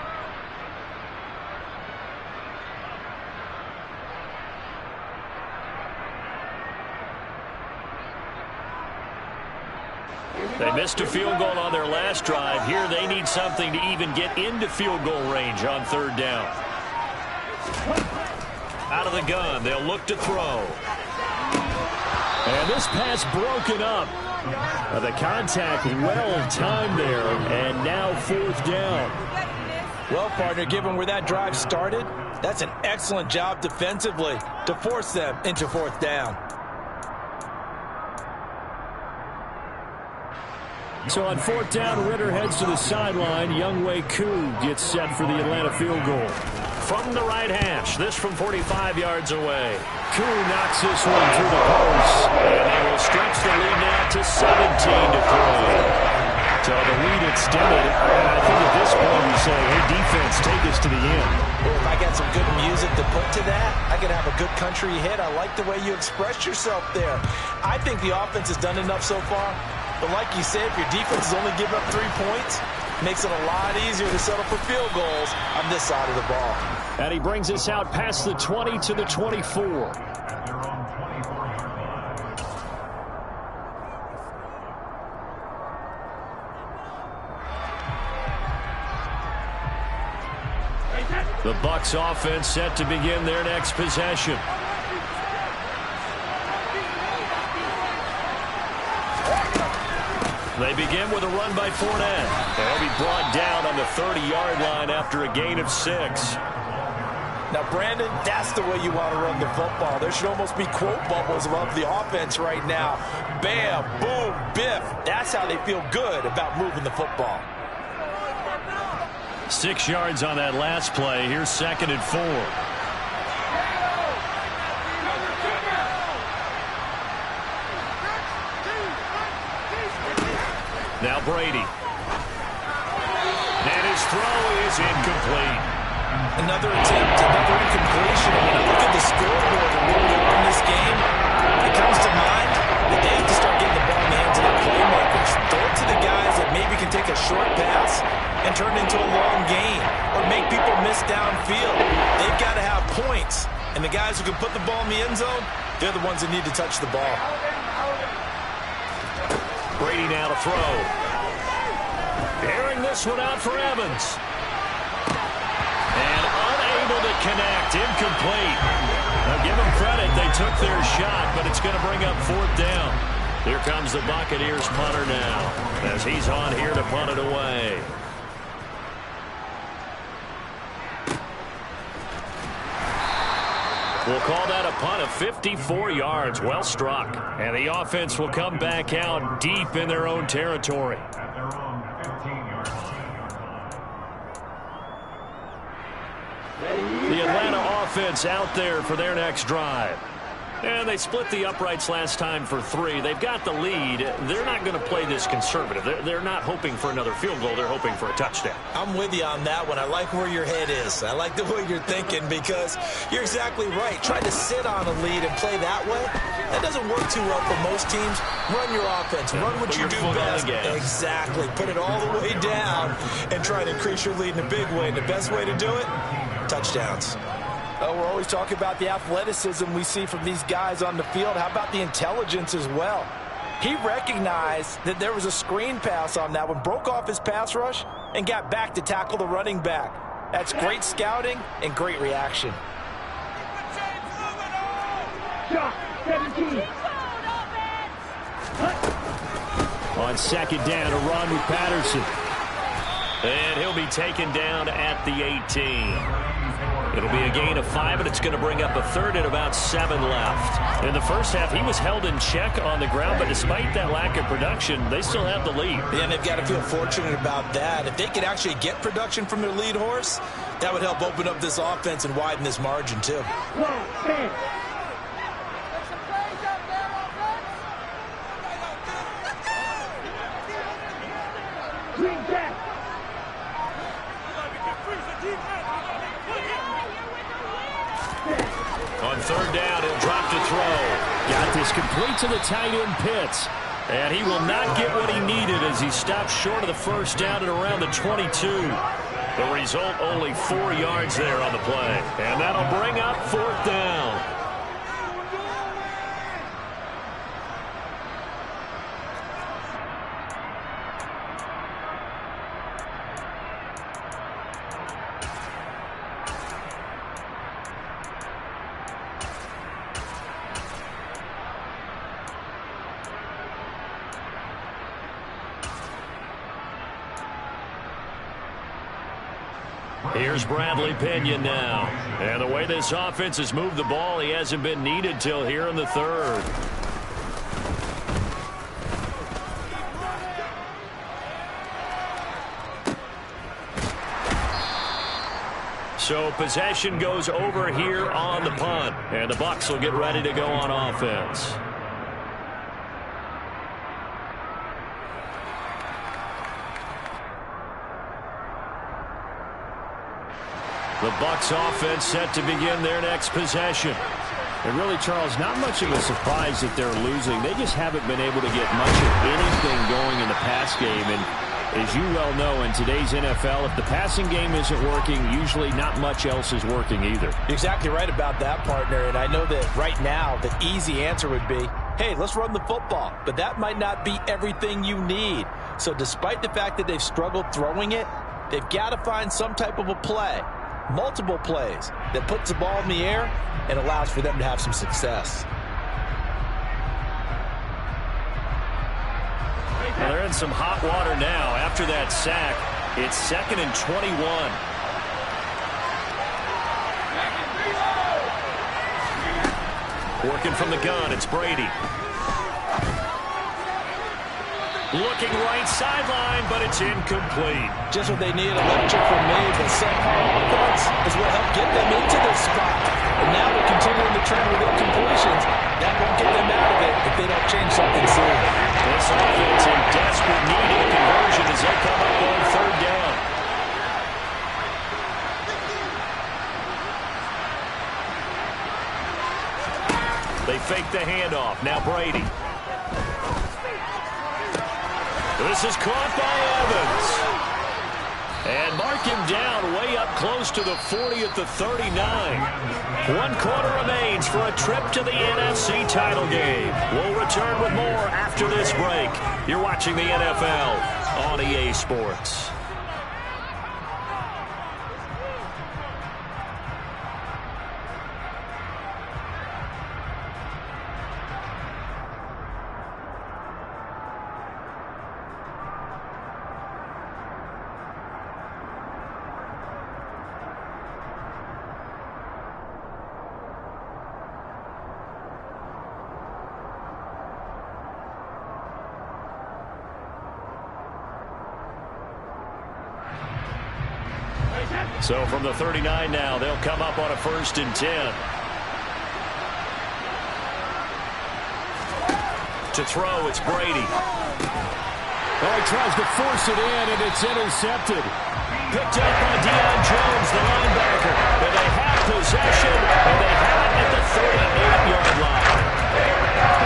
Just a field goal on their last drive. Here they need something to even get into field goal range on third down. Out of the gun, they'll look to throw. And this pass broken up. The contact well timed there, and now fourth down. Well, partner, given where that drive started, that's an excellent job defensively to force them into fourth down. So on fourth down, Ritter heads to the sideline. Younghoe Koo gets set for the Atlanta field goal. From the right hash, this from 45 yards away. Koo knocks this one through the post, and they will stretch the lead now to 17-3. So the lead extended. I think at this point we say, hey, defense, take us to the end. If I got some good music to put to that, I could have a good country hit. I like the way you expressed yourself there. I think the offense has done enough so far. But like you said, if your defense has only given up 3 points, it makes it a lot easier to settle for field goals on this side of the ball. And he brings us out past the 20 to the 24. The Bucs offense set to begin their next possession. They begin with a run by Fournette. They'll be brought down on the 30-yard line after a gain of 6. Now, Brandon, that's the way you want to run the football. There should almost be quote bubbles above the offense right now. Bam, boom, biff. That's how they feel good about moving the football. 6 yards on that last play. Here's 2nd and 4. Now Brady. And his throw is incomplete. Another attempt, another incompletion. And when I look at the scoreboard and where we are in this game, it comes to mind that they have to start getting the ball in the hands of their playmakers. Throw it to the guys that maybe can take a short pass and turn it into a long gain or make people miss downfield. They've got to have points. And the guys who can put the ball in the end zone, they're the ones that need to touch the ball. Brady now to throw. Airing this one out for Evans. And unable to connect. Incomplete. Now give them credit. They took their shot, but it's going to bring up fourth down. Here comes the Buccaneers punter now as he's on here to punt it away. We'll call that a punt of 54 yards. Well struck. And the offense will come back out deep in their own territory. The Atlanta offense out there for their next drive. And they split the uprights last time for 3. They've got the lead. They're not going to play this conservative. They're not hoping for another field goal. They're hoping for a touchdown. I'm with you on that one. I like where your head is. I like the way you're thinking because you're exactly right. Trying to sit on a lead and play that way, that doesn't work too well for most teams. Run your offense. Run what you do best. Exactly. Put it all the way down and try to increase your lead in a big way. And the best way to do it, touchdowns. We're always talking about the athleticism we see from these guys on the field. How about the intelligence as well? He recognized that there was a screen pass on that one, broke off his pass rush, and got back to tackle the running back. That's great scouting and great reaction. On 2nd down, a run with Patterson. And he'll be taken down at the 18. It'll be a gain of 5, and it's going to bring up a 3rd and about 7 left. In the first half, he was held in check on the ground, but despite that lack of production, they still have the lead. Yeah, and they've got to feel fortunate about that. If they could actually get production from their lead horse, that would help open up this offense and widen this margin, too. On 3rd down, he'll drop to throw. Got this complete to the tight end, Pitts. And he will not get what he needed as he stopped short of the first down at around the 22. The result, only 4 yards there on the play. And that'll bring up 4th down. Here's Bradley Pinion now. And the way this offense has moved the ball, he hasn't been needed till here in the third. So possession goes over here on the punt. And the Bucs will get ready to go on offense. The Bucs offense set to begin their next possession. And really, Charles, not much of a surprise that they're losing. They just haven't been able to get much of anything going in the pass game. And as you well know, in today's NFL, if the passing game isn't working, usually not much else is working either. You're exactly right about that, partner. And I know that right now the easy answer would be, hey, let's run the football. But that might not be everything you need. So despite the fact that they've struggled throwing it, they've got to find some type of a play. Multiple plays that puts the ball in the air and allows for them to have some success. Well, they're in some hot water now. After that sack, it's 2nd and 21. Working from the gun, it's Brady. Looking right sideline, but it's incomplete. Just what they need, a lecture from me, but subpar offense is what helped get them into this spot. And now they're continuing the trend with incompletions. That won't get them out of it if they don't change something soon. This offense in desperate need of a conversion as they come up on 3rd down. They fake the handoff. Now Brady. This is caught by Evans. And mark him down way up close to the 40 at the 39. 1 quarter remains for a trip to the NFC title game. We'll return with more after this break. You're watching the NFL on EA Sports. So from the 39 now, they'll come up on a 1st and 10. To throw, it's Brady. Oh, he tries to force it in, and it's intercepted. Picked up by Deion Jones, the linebacker. And they have possession, and they have it at the 38-yard line.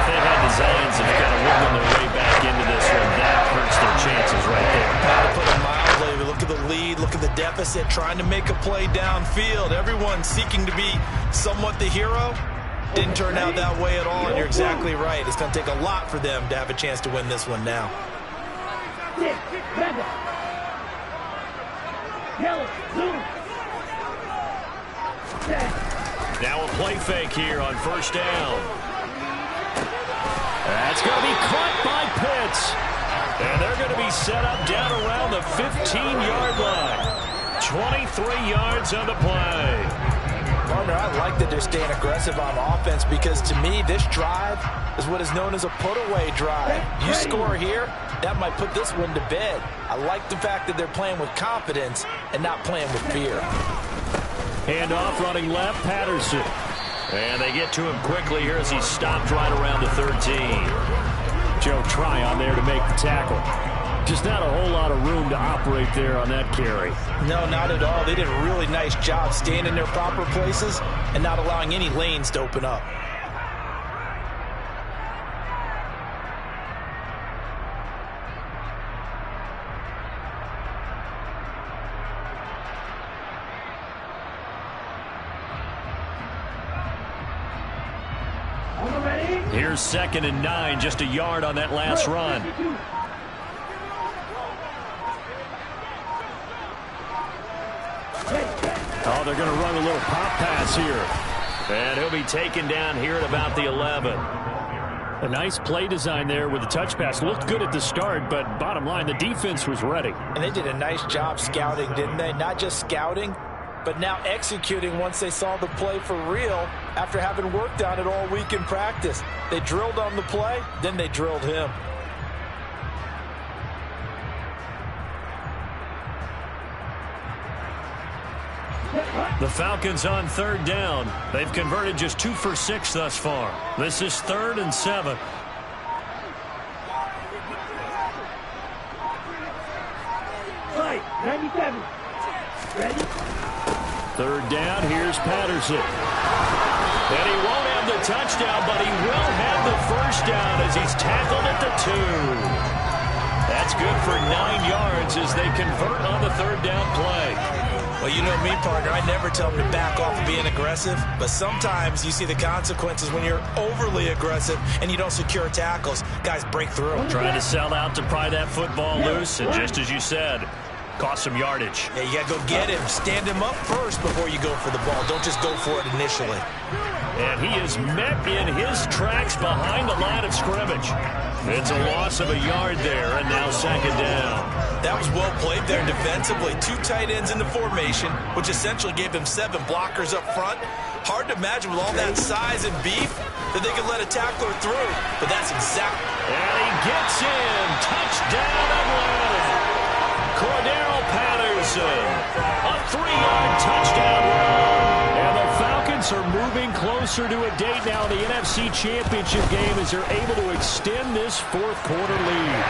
If they had designs of kind of wiggling their way back into this one, that hurts their chances right there. To put it mildly, look at the lead, look at the deficit, trying to make a play downfield. Everyone seeking to be somewhat the hero. Didn't turn out that way at all, and you're exactly right. It's going to take a lot for them to have a chance to win this one now. Now a play fake here on 1st down. That's going to be caught by Pitts. And they're going to be set up down around the 15-yard line. 23 yards on the play. Partner, I like that they're staying aggressive on offense because, to me, this drive is what is known as a put-away drive. You score here, that might put this one to bed. I like the fact that they're playing with confidence and not playing with fear. Handoff running left, Patterson. And they get to him quickly here as he stopped right around the 13. Joe Tryon there to make the tackle. Just not a whole lot of room to operate there on that carry. No, not at all. They did a really nice job staying in their proper places and not allowing any lanes to open up. Here's 2nd and 9, just a yard on that last run. Oh, they're going to run a little pop pass here. And he'll be taken down here at about the 11. A nice play design there with the touch pass. Looked good at the start, but bottom line, the defense was ready. And they did a nice job scouting, didn't they? Not just scouting, but now executing once they saw the play for real after having worked on it all week in practice. They drilled on the play, then they drilled him. The Falcons on third down. They've converted just 2 for 6 thus far. This is 3rd and 7. Right, 97. Ready? Third down, here's Patterson. And he won't have the touchdown, but he will have the first down as he's tackled at the 2. That's good for 9 yards as they convert on the third down play. Well, you know me, partner. I never tell them to back off of being aggressive, but sometimes you see the consequences when you're overly aggressive and you don't secure tackles. Guys break through. Trying to sell out to pry that football loose, and just as you said, cost some yardage. Yeah, you got to go get him. Stand him up first before you go for the ball. Don't just go for it initially. And he is met in his tracks behind the line of scrimmage. It's a loss of a yard there, and now 2nd down. That was well played there defensively. 2 tight ends in the formation, which essentially gave them 7 blockers up front. Hard to imagine with all that size and beef that they could let a tackler through, but that's exactly. And he gets in. Touchdown, Atlanta. Cordero Patterson. A 3-yard touchdown run. And the Falcons are moving closer to a date now in the NFC Championship game as they're able to extend this 4th quarter lead.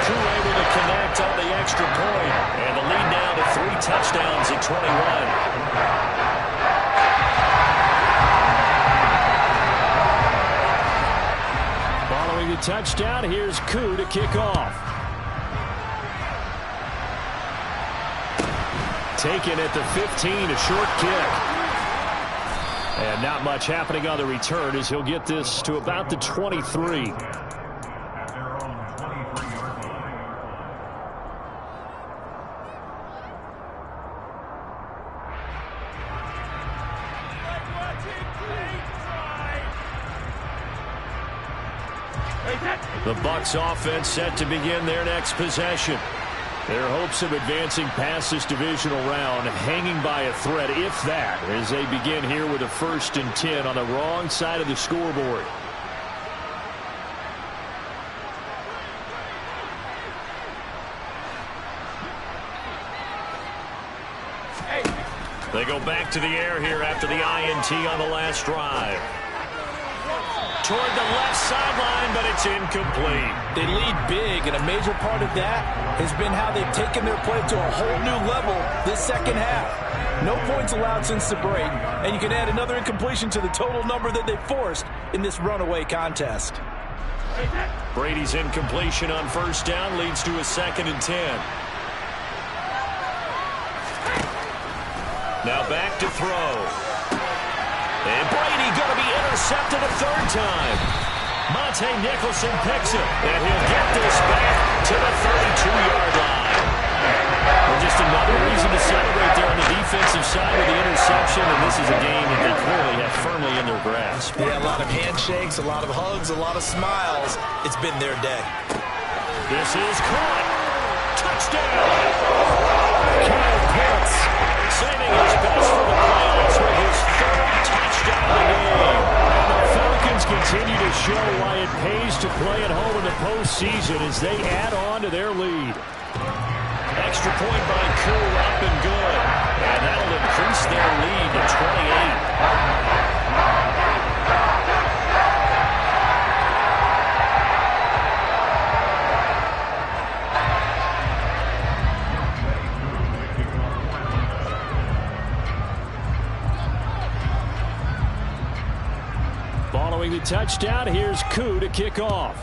Crew able to connect on the extra point, and the lead now to 3 touchdowns at 21. Following the touchdown, here's Koo to kick off. Taken at the 15, a short kick. And not much happening on the return as he'll get this to about the 23. The Bucs offense set to begin their next possession. Their hopes of advancing past this divisional round hanging by a thread, if that, as they begin here with a 1st and 10 on the wrong side of the scoreboard. They go back to the air here after the INT on the last drive. Toward the left sideline, but it's incomplete. They lead big, and a major part of that has been how they've taken their play to a whole new level this 2nd half. No points allowed since the break, and you can add another incompletion to the total number that they forced in this runaway contest. Brady's incompletion on 1st down leads to a 2nd and 10. Now back to throw. And Brady going to be intercepted a 3rd time. Monte Nicholson picks it, and he'll get this back to the 32-yard line. Well, just another reason to celebrate there on the defensive side with the interception, and this is a game that they clearly have firmly in their grasp. Yeah, a lot of handshakes, a lot of hugs, a lot of smiles. It's been their day. This is caught. Touchdown. Kyle Pitts saving his best for the playoffs with his 3rd touchdown of the game. And the Falcons continue to show why it pays to play at home in the postseason as they add on to their lead. Extra point by Koo, up and good. And that'll increase their lead to 28. Following the touchdown, here's Koo to kick off.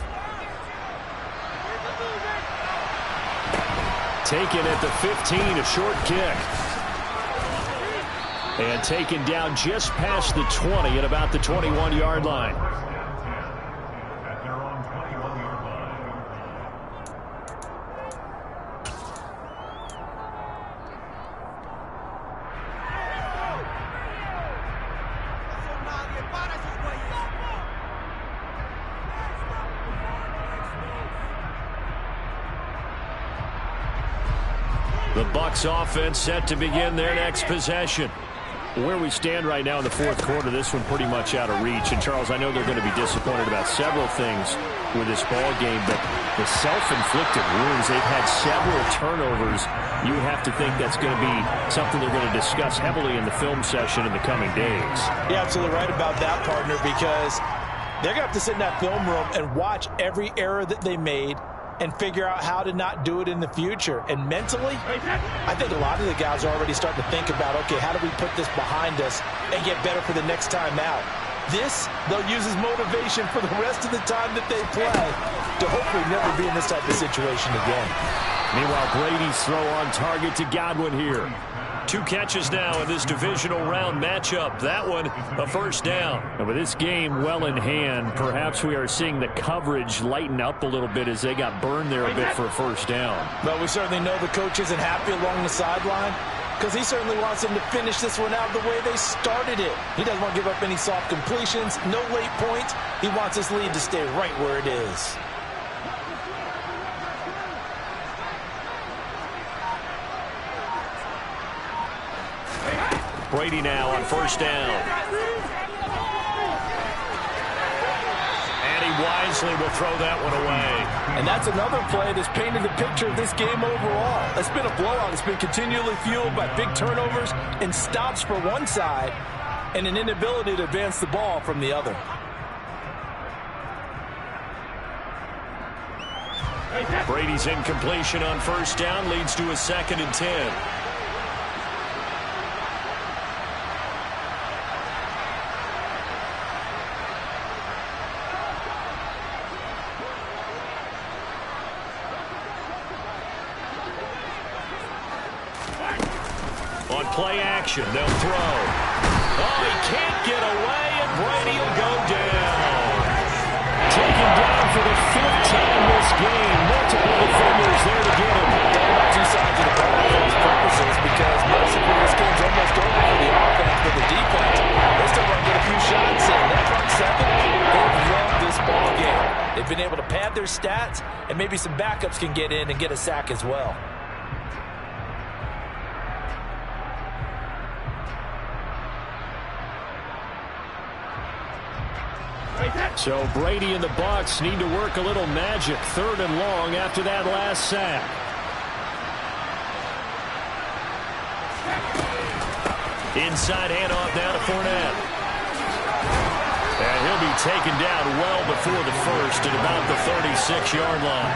Taken at the 15, a short kick. And taken down just past the 20 at about the 21-yard line. The Bucs offense set to begin their next possession. Where we stand right now in the fourth quarter, this one pretty much out of reach. And, Charles, I know they're going to be disappointed about several things with this ball game, but the self-inflicted wounds, they've had several turnovers. You have to think that's going to be something they're going to discuss heavily in the film session in the coming days. You're absolutely right about that, partner, because they're going to have to sit in that film room and watch every error that they made and figure out how to not do it in the future. And mentally, I think a lot of the guys are already starting to think about, okay, how do we put this behind us and get better for the next time out? This, they'll use as motivation for the rest of the time that they play to hopefully never be in this type of situation again. Meanwhile, Brady's throw on target to Godwin here. 2 catches now in this divisional round matchup. That one, a first down. And with this game well in hand, perhaps we are seeing the coverage lighten up a little bit as they got burned there a bit for a first down. Well, we certainly know the coach isn't happy along the sideline because he certainly wants them to finish this one out the way they started it. He doesn't want to give up any soft completions, no late points. He wants his lead to stay right where it is. Brady now on first down. And he wisely will throw that one away. And that's another play that's painted the picture of this game overall. It's been a blowout. It's been continually fueled by big turnovers and stops for one side and an inability to advance the ball from the other. Brady's incompletion on first down leads to a 2nd and 10. On play action, they'll throw. Oh, he can't get away, and Brady will go down. Taken down for the 5th time this game. Multiple defenders there to get him. Two sides of the ball for his purposes because basically this game's almost over for the offense, but the defense, they still want to get a few shots in. That front 7, they've loved this ball game. They've been able to pad their stats, and maybe some backups can get in and get a sack as well. So Brady and the Bucs need to work a little magic. 3rd and long after that last sack. Inside handoff now to Fournette. And he'll be taken down well before the first at about the 36-yard line.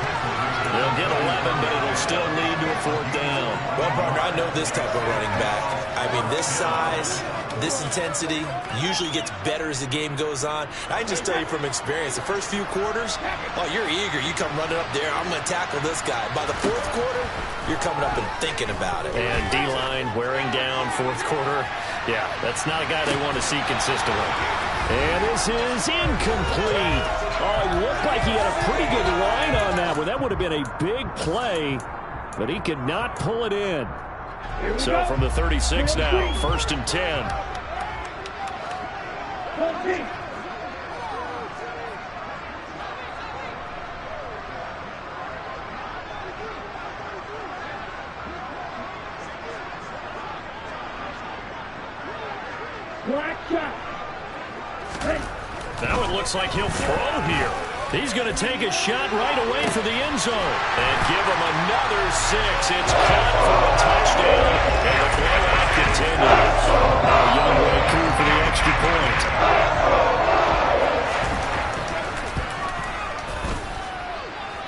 They'll get 11, but it'll still lead to a 4th down. Well, partner, I know this type of running back. I mean, this size, this intensity usually gets better as the game goes on. I can just tell you from experience, the first few quarters, oh, you're eager. You come running up there, I'm going to tackle this guy. By the 4th quarter, you're coming up and thinking about it. And D-line wearing down 4th quarter. Yeah, that's not a guy they want to see consistently. And this is incomplete. Oh, it looked like he had a pretty good line on that one. That would have been a big play, but he could not pull it in. So from the 36 now, 1st and 10. Now it looks like he'll throw here. He's going to take a shot right away for the end zone. And give him another 6. It's caught for a touchdown. And the blowout continues. Young Way Koo for the extra point.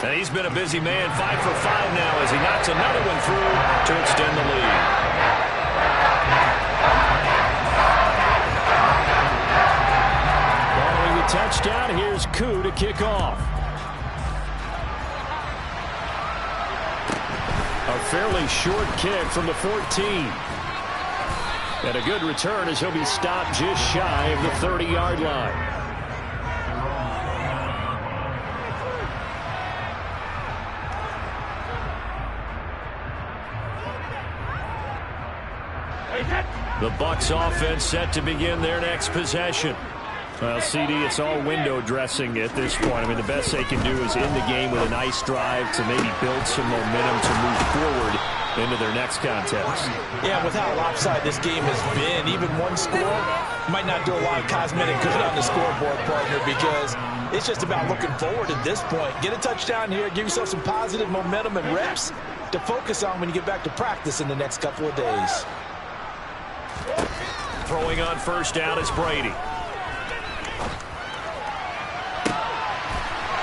And he's been a busy man. 5 for 5 now as he knocks another one through to extend the lead. Touchdown. Here's Koo to kick off. A fairly short kick from the 14. And a good return as he'll be stopped just shy of the 30-yard line. The Bucs offense set to begin their next possession. Well, CD, it's all window dressing at this point. I mean, the best they can do is end the game with a nice drive to maybe build some momentum to move forward into their next contest. Yeah, with how lopsided this game has been, even one score might not do a lot of cosmetic good on the scoreboard, partner, because it's just about looking forward at this point. Get a touchdown here, give yourself some positive momentum and reps to focus on when you get back to practice in the next couple of days. Throwing on first down is Brady.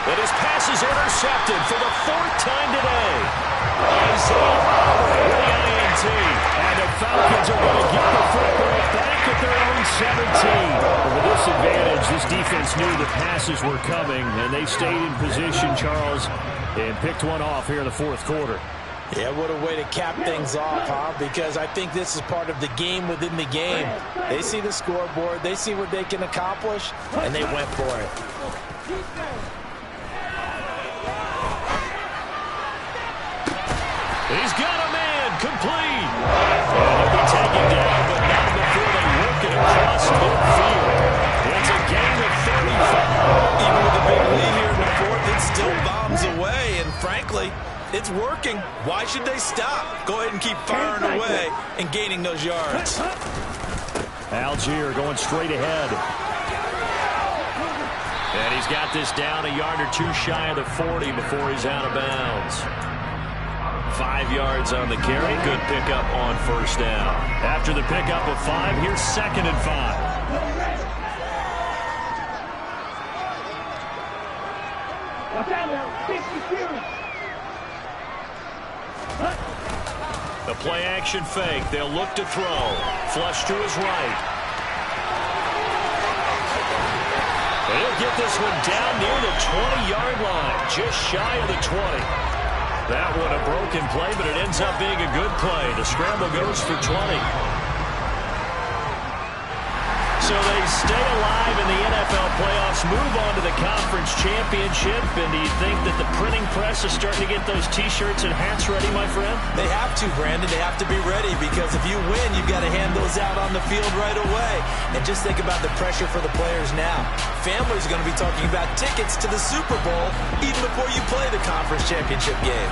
And his pass is intercepted for the 4th time today. Isaiah with the INT. And the Falcons are going to get the football back at their own 17. With this advantage, this defense knew the passes were coming, and they stayed in position, Charles, and picked one off here in the 4th quarter. Yeah, what a way to cap things off, huh? Because I think this is part of the game within the game. They see the scoreboard, they see what they can accomplish, and they went for it. He's got a man, complete. And he'll be taken down, but not before they work it across midfield. It's a gain of 35. Even with a big lead here in the 4th, it still bombs away, and frankly, it's working. Why should they stop? Go ahead and keep firing away and gaining those yards. Algier going straight ahead. And he's got this down a yard or two shy of the 40 before he's out of bounds. 5 yards on the carry. Good pickup on first down. After the pickup of 5, here's 2nd and 5. The play action fake. They'll look to throw. Flush to his right. He'll get this one down near the 20-yard line. Just shy of the 20. That one a broken play, but it ends up being a good play. The scramble goes for 20. So they stay alive in the NFL playoffs, move on to the conference championship. And do you think that the printing press is starting to get those T-shirts and hats ready, my friend? They have to, Brandon. They have to be ready, because if you win, you've got to hand those out on the field right away. And just think about the pressure for the players now. Families are going to be talking about tickets to the Super Bowl even before you play the conference championship game.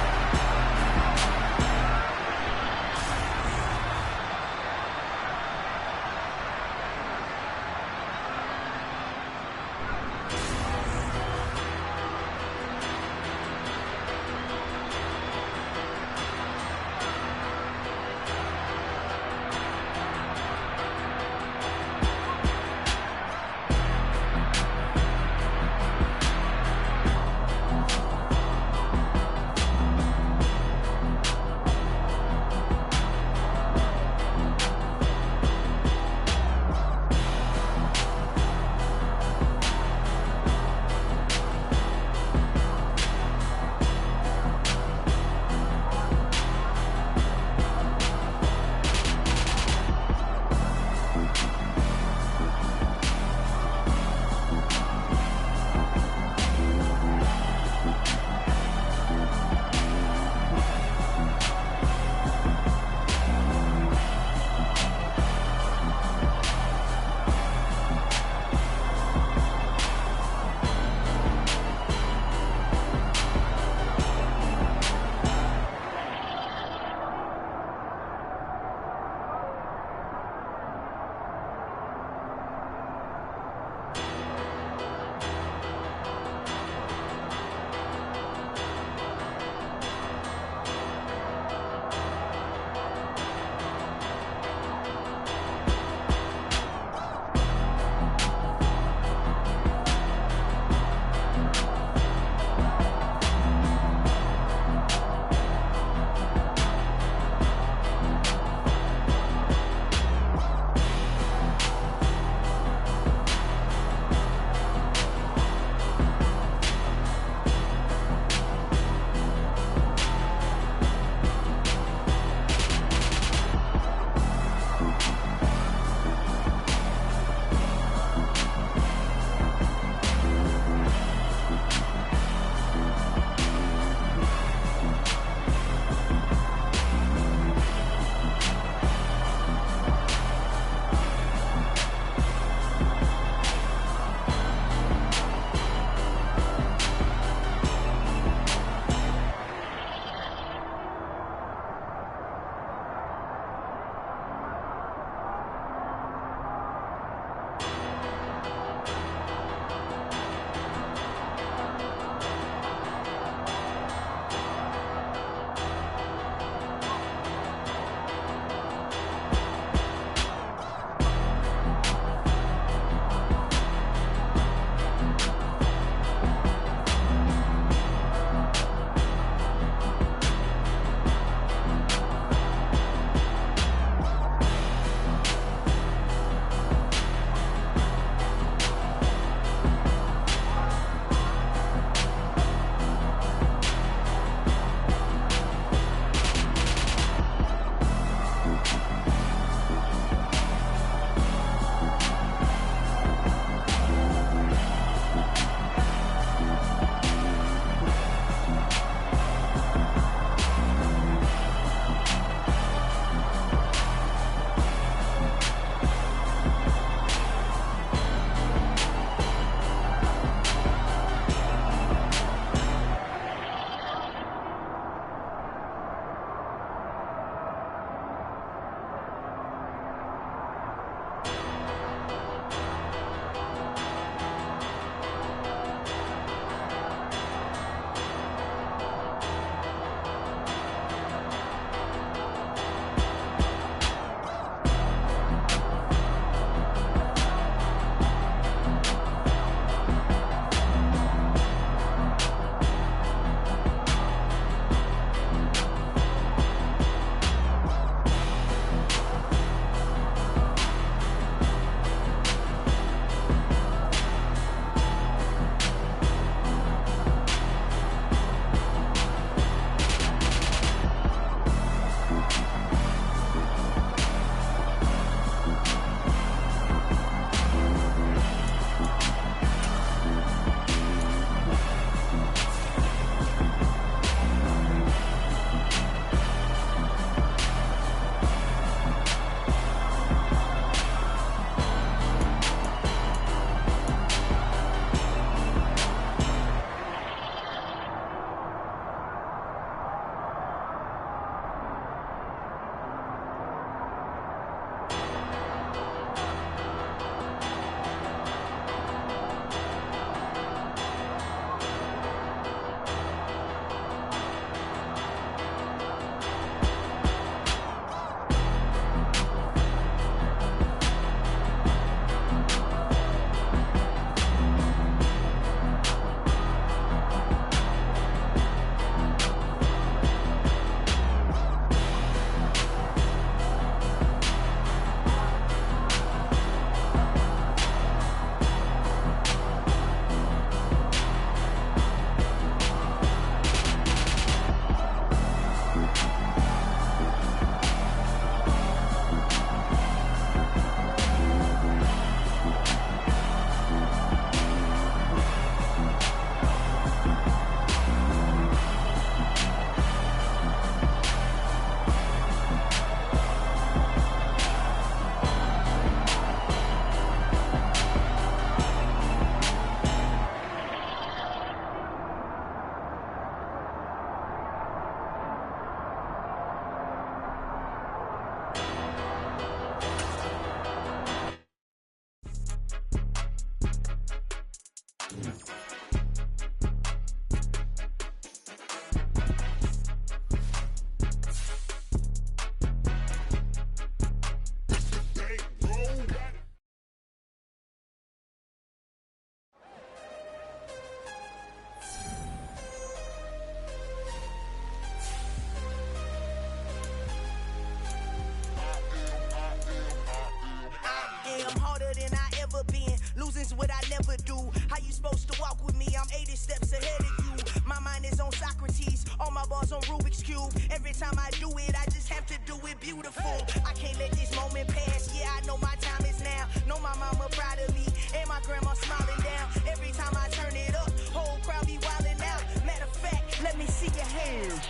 what I never do. How you supposed to walk with me? I'm 80 steps ahead of you. My mind is on Socrates, all my bars on Rubik's Cube. Every time I do it, I just have to do it beautiful. I can't let this moment pass, yeah, I know my time is now. Know my mama proud of me, and my grandma smiling down. Every time I turn it up, whole crowd be wildin' out. Matter of fact, let me see your hands.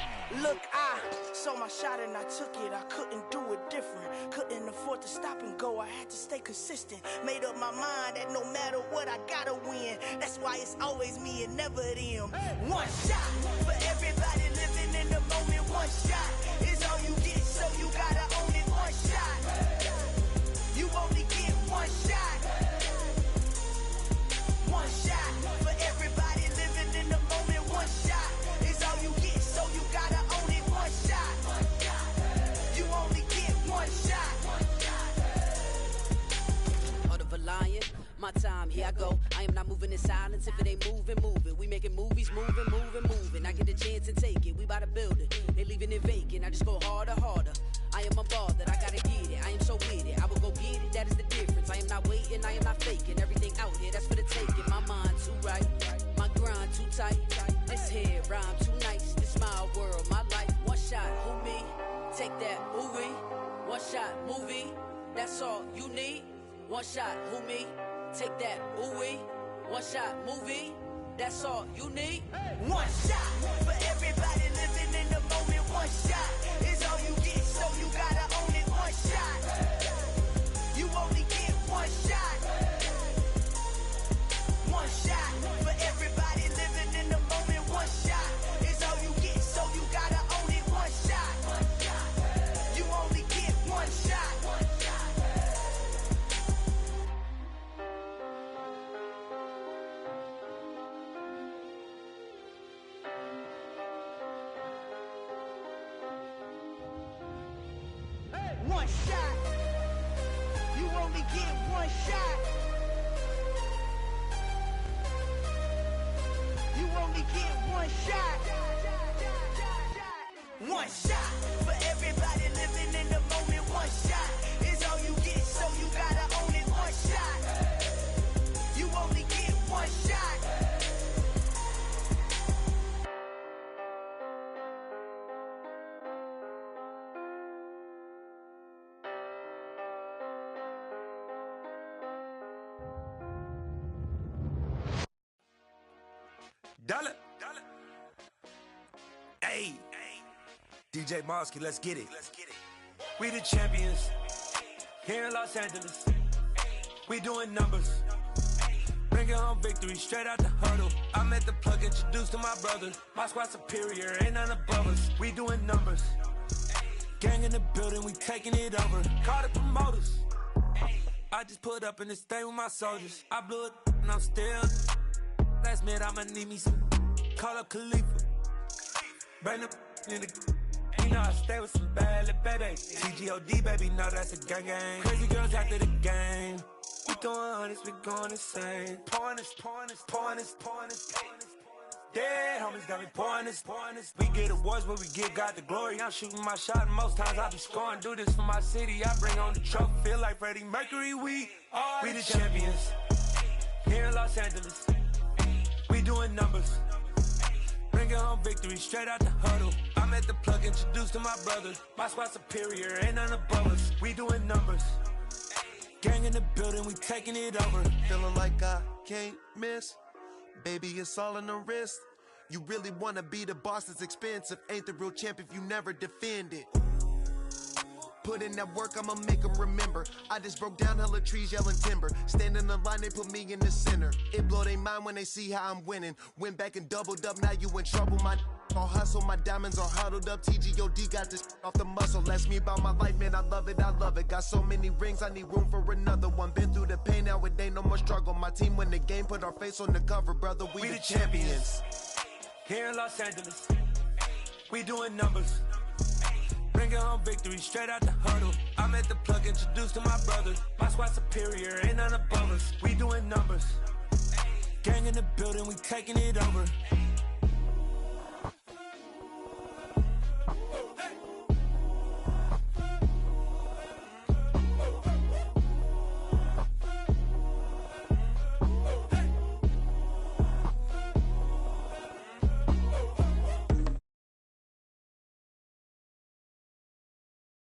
Look, I saw my shot and I took it. I couldn't do it different. Couldn't afford to stop and go. I had to stay consistent. Made up my mind that no matter what, I gotta win. That's why it's always me and never them. One shot for everybody living in the moment. One shot is all you get, so you gotta own it. One shot. You only get one shot. One shot for everybody living in the moment. One shot is all you get, so you gotta own it. One shot. You only get one shot. Heart of a lion, my time, here I go. I am not moving in silence. If it ain't moving, move it. We making movies, moving. I get a chance and take it. We bout to build it. They leaving it vacant. I just go harder. I am a ball that I gotta get it. I am so with it. I will go get it. That is the difference. I am not waiting. I am not faking. Everything out here, that's for the taking. My mind too right. My grind too tight. This here rhyme too nice. This my world, my life. One shot, who me? Take that, who we? One shot, movie. That's all you need. One shot, who me? Take that, who we? One shot, movie. That's all you need. One shot for everybody living in the moment. One shot is all you get, so you gotta own it. One shot. You only get one shot. One shot for everybody living in the moment. One shot is all you get, so you gotta own it. One shot. You only get one shot. One shot. You only get one shot. You only get one shot. One shot for everybody living in the moment. One shot is all you get, so you gotta own it. One shot. You only get one shot. Dollar. Hey. DJ Mosky, let's get it. We the champions here in Los Angeles. We doing numbers. Bringing home victory straight out the huddle. I'm at the plug, introduced to my brother. My squad superior, ain't none above us. We doing numbers. Gang in the building, we taking it over. Call the promoters. I just put up in this thing with my soldiers. I blew it and I'm still. Last minute, I'ma need me some. Call up Khalifa. Bring the in the. You know I stay with some bad little baby. TGOD, baby, no, that's a gang. Crazy girls after the game. We going honest, we going insane. Pouring this. Dead homies got me pouring this. We get awards, but we give God the glory. I'm shooting my shot, and most times I be scoring. Do this for my city, I bring on the trophy. Feel like Freddie Mercury, we the champions here in Los Angeles. We doing numbers. Bringing home victory straight out the huddle. I'm at the plug, introduced to my brother. My squad superior, ain't none above us. We doing numbers. Gang in the building, we taking it over. Feeling like I can't miss. Baby, it's all in the wrist. You really wanna be the boss, it's expensive. Ain't the real champ if you never defend it. Put in that work, I'ma make them remember. I just broke down hella trees, yelling timber. Stand in the line, they put me in the center. It blow their mind when they see how I'm winning. Went back and doubled up, now you in trouble. My all hustle, my diamonds are huddled up. TGOD got this off the muscle. Ask me about my life, man, I love it. Got so many rings, I need room for another one. Been through the pain, now it ain't no more struggle. My team win the game, put our face on the cover, brother. We the champions. Here in Los Angeles, we doing numbers. Bringing home victory straight out the huddle. I'm at the plug, introduced to my brother. My squad superior, ain't none above us. We doing numbers. Gang in the building, we taking it over.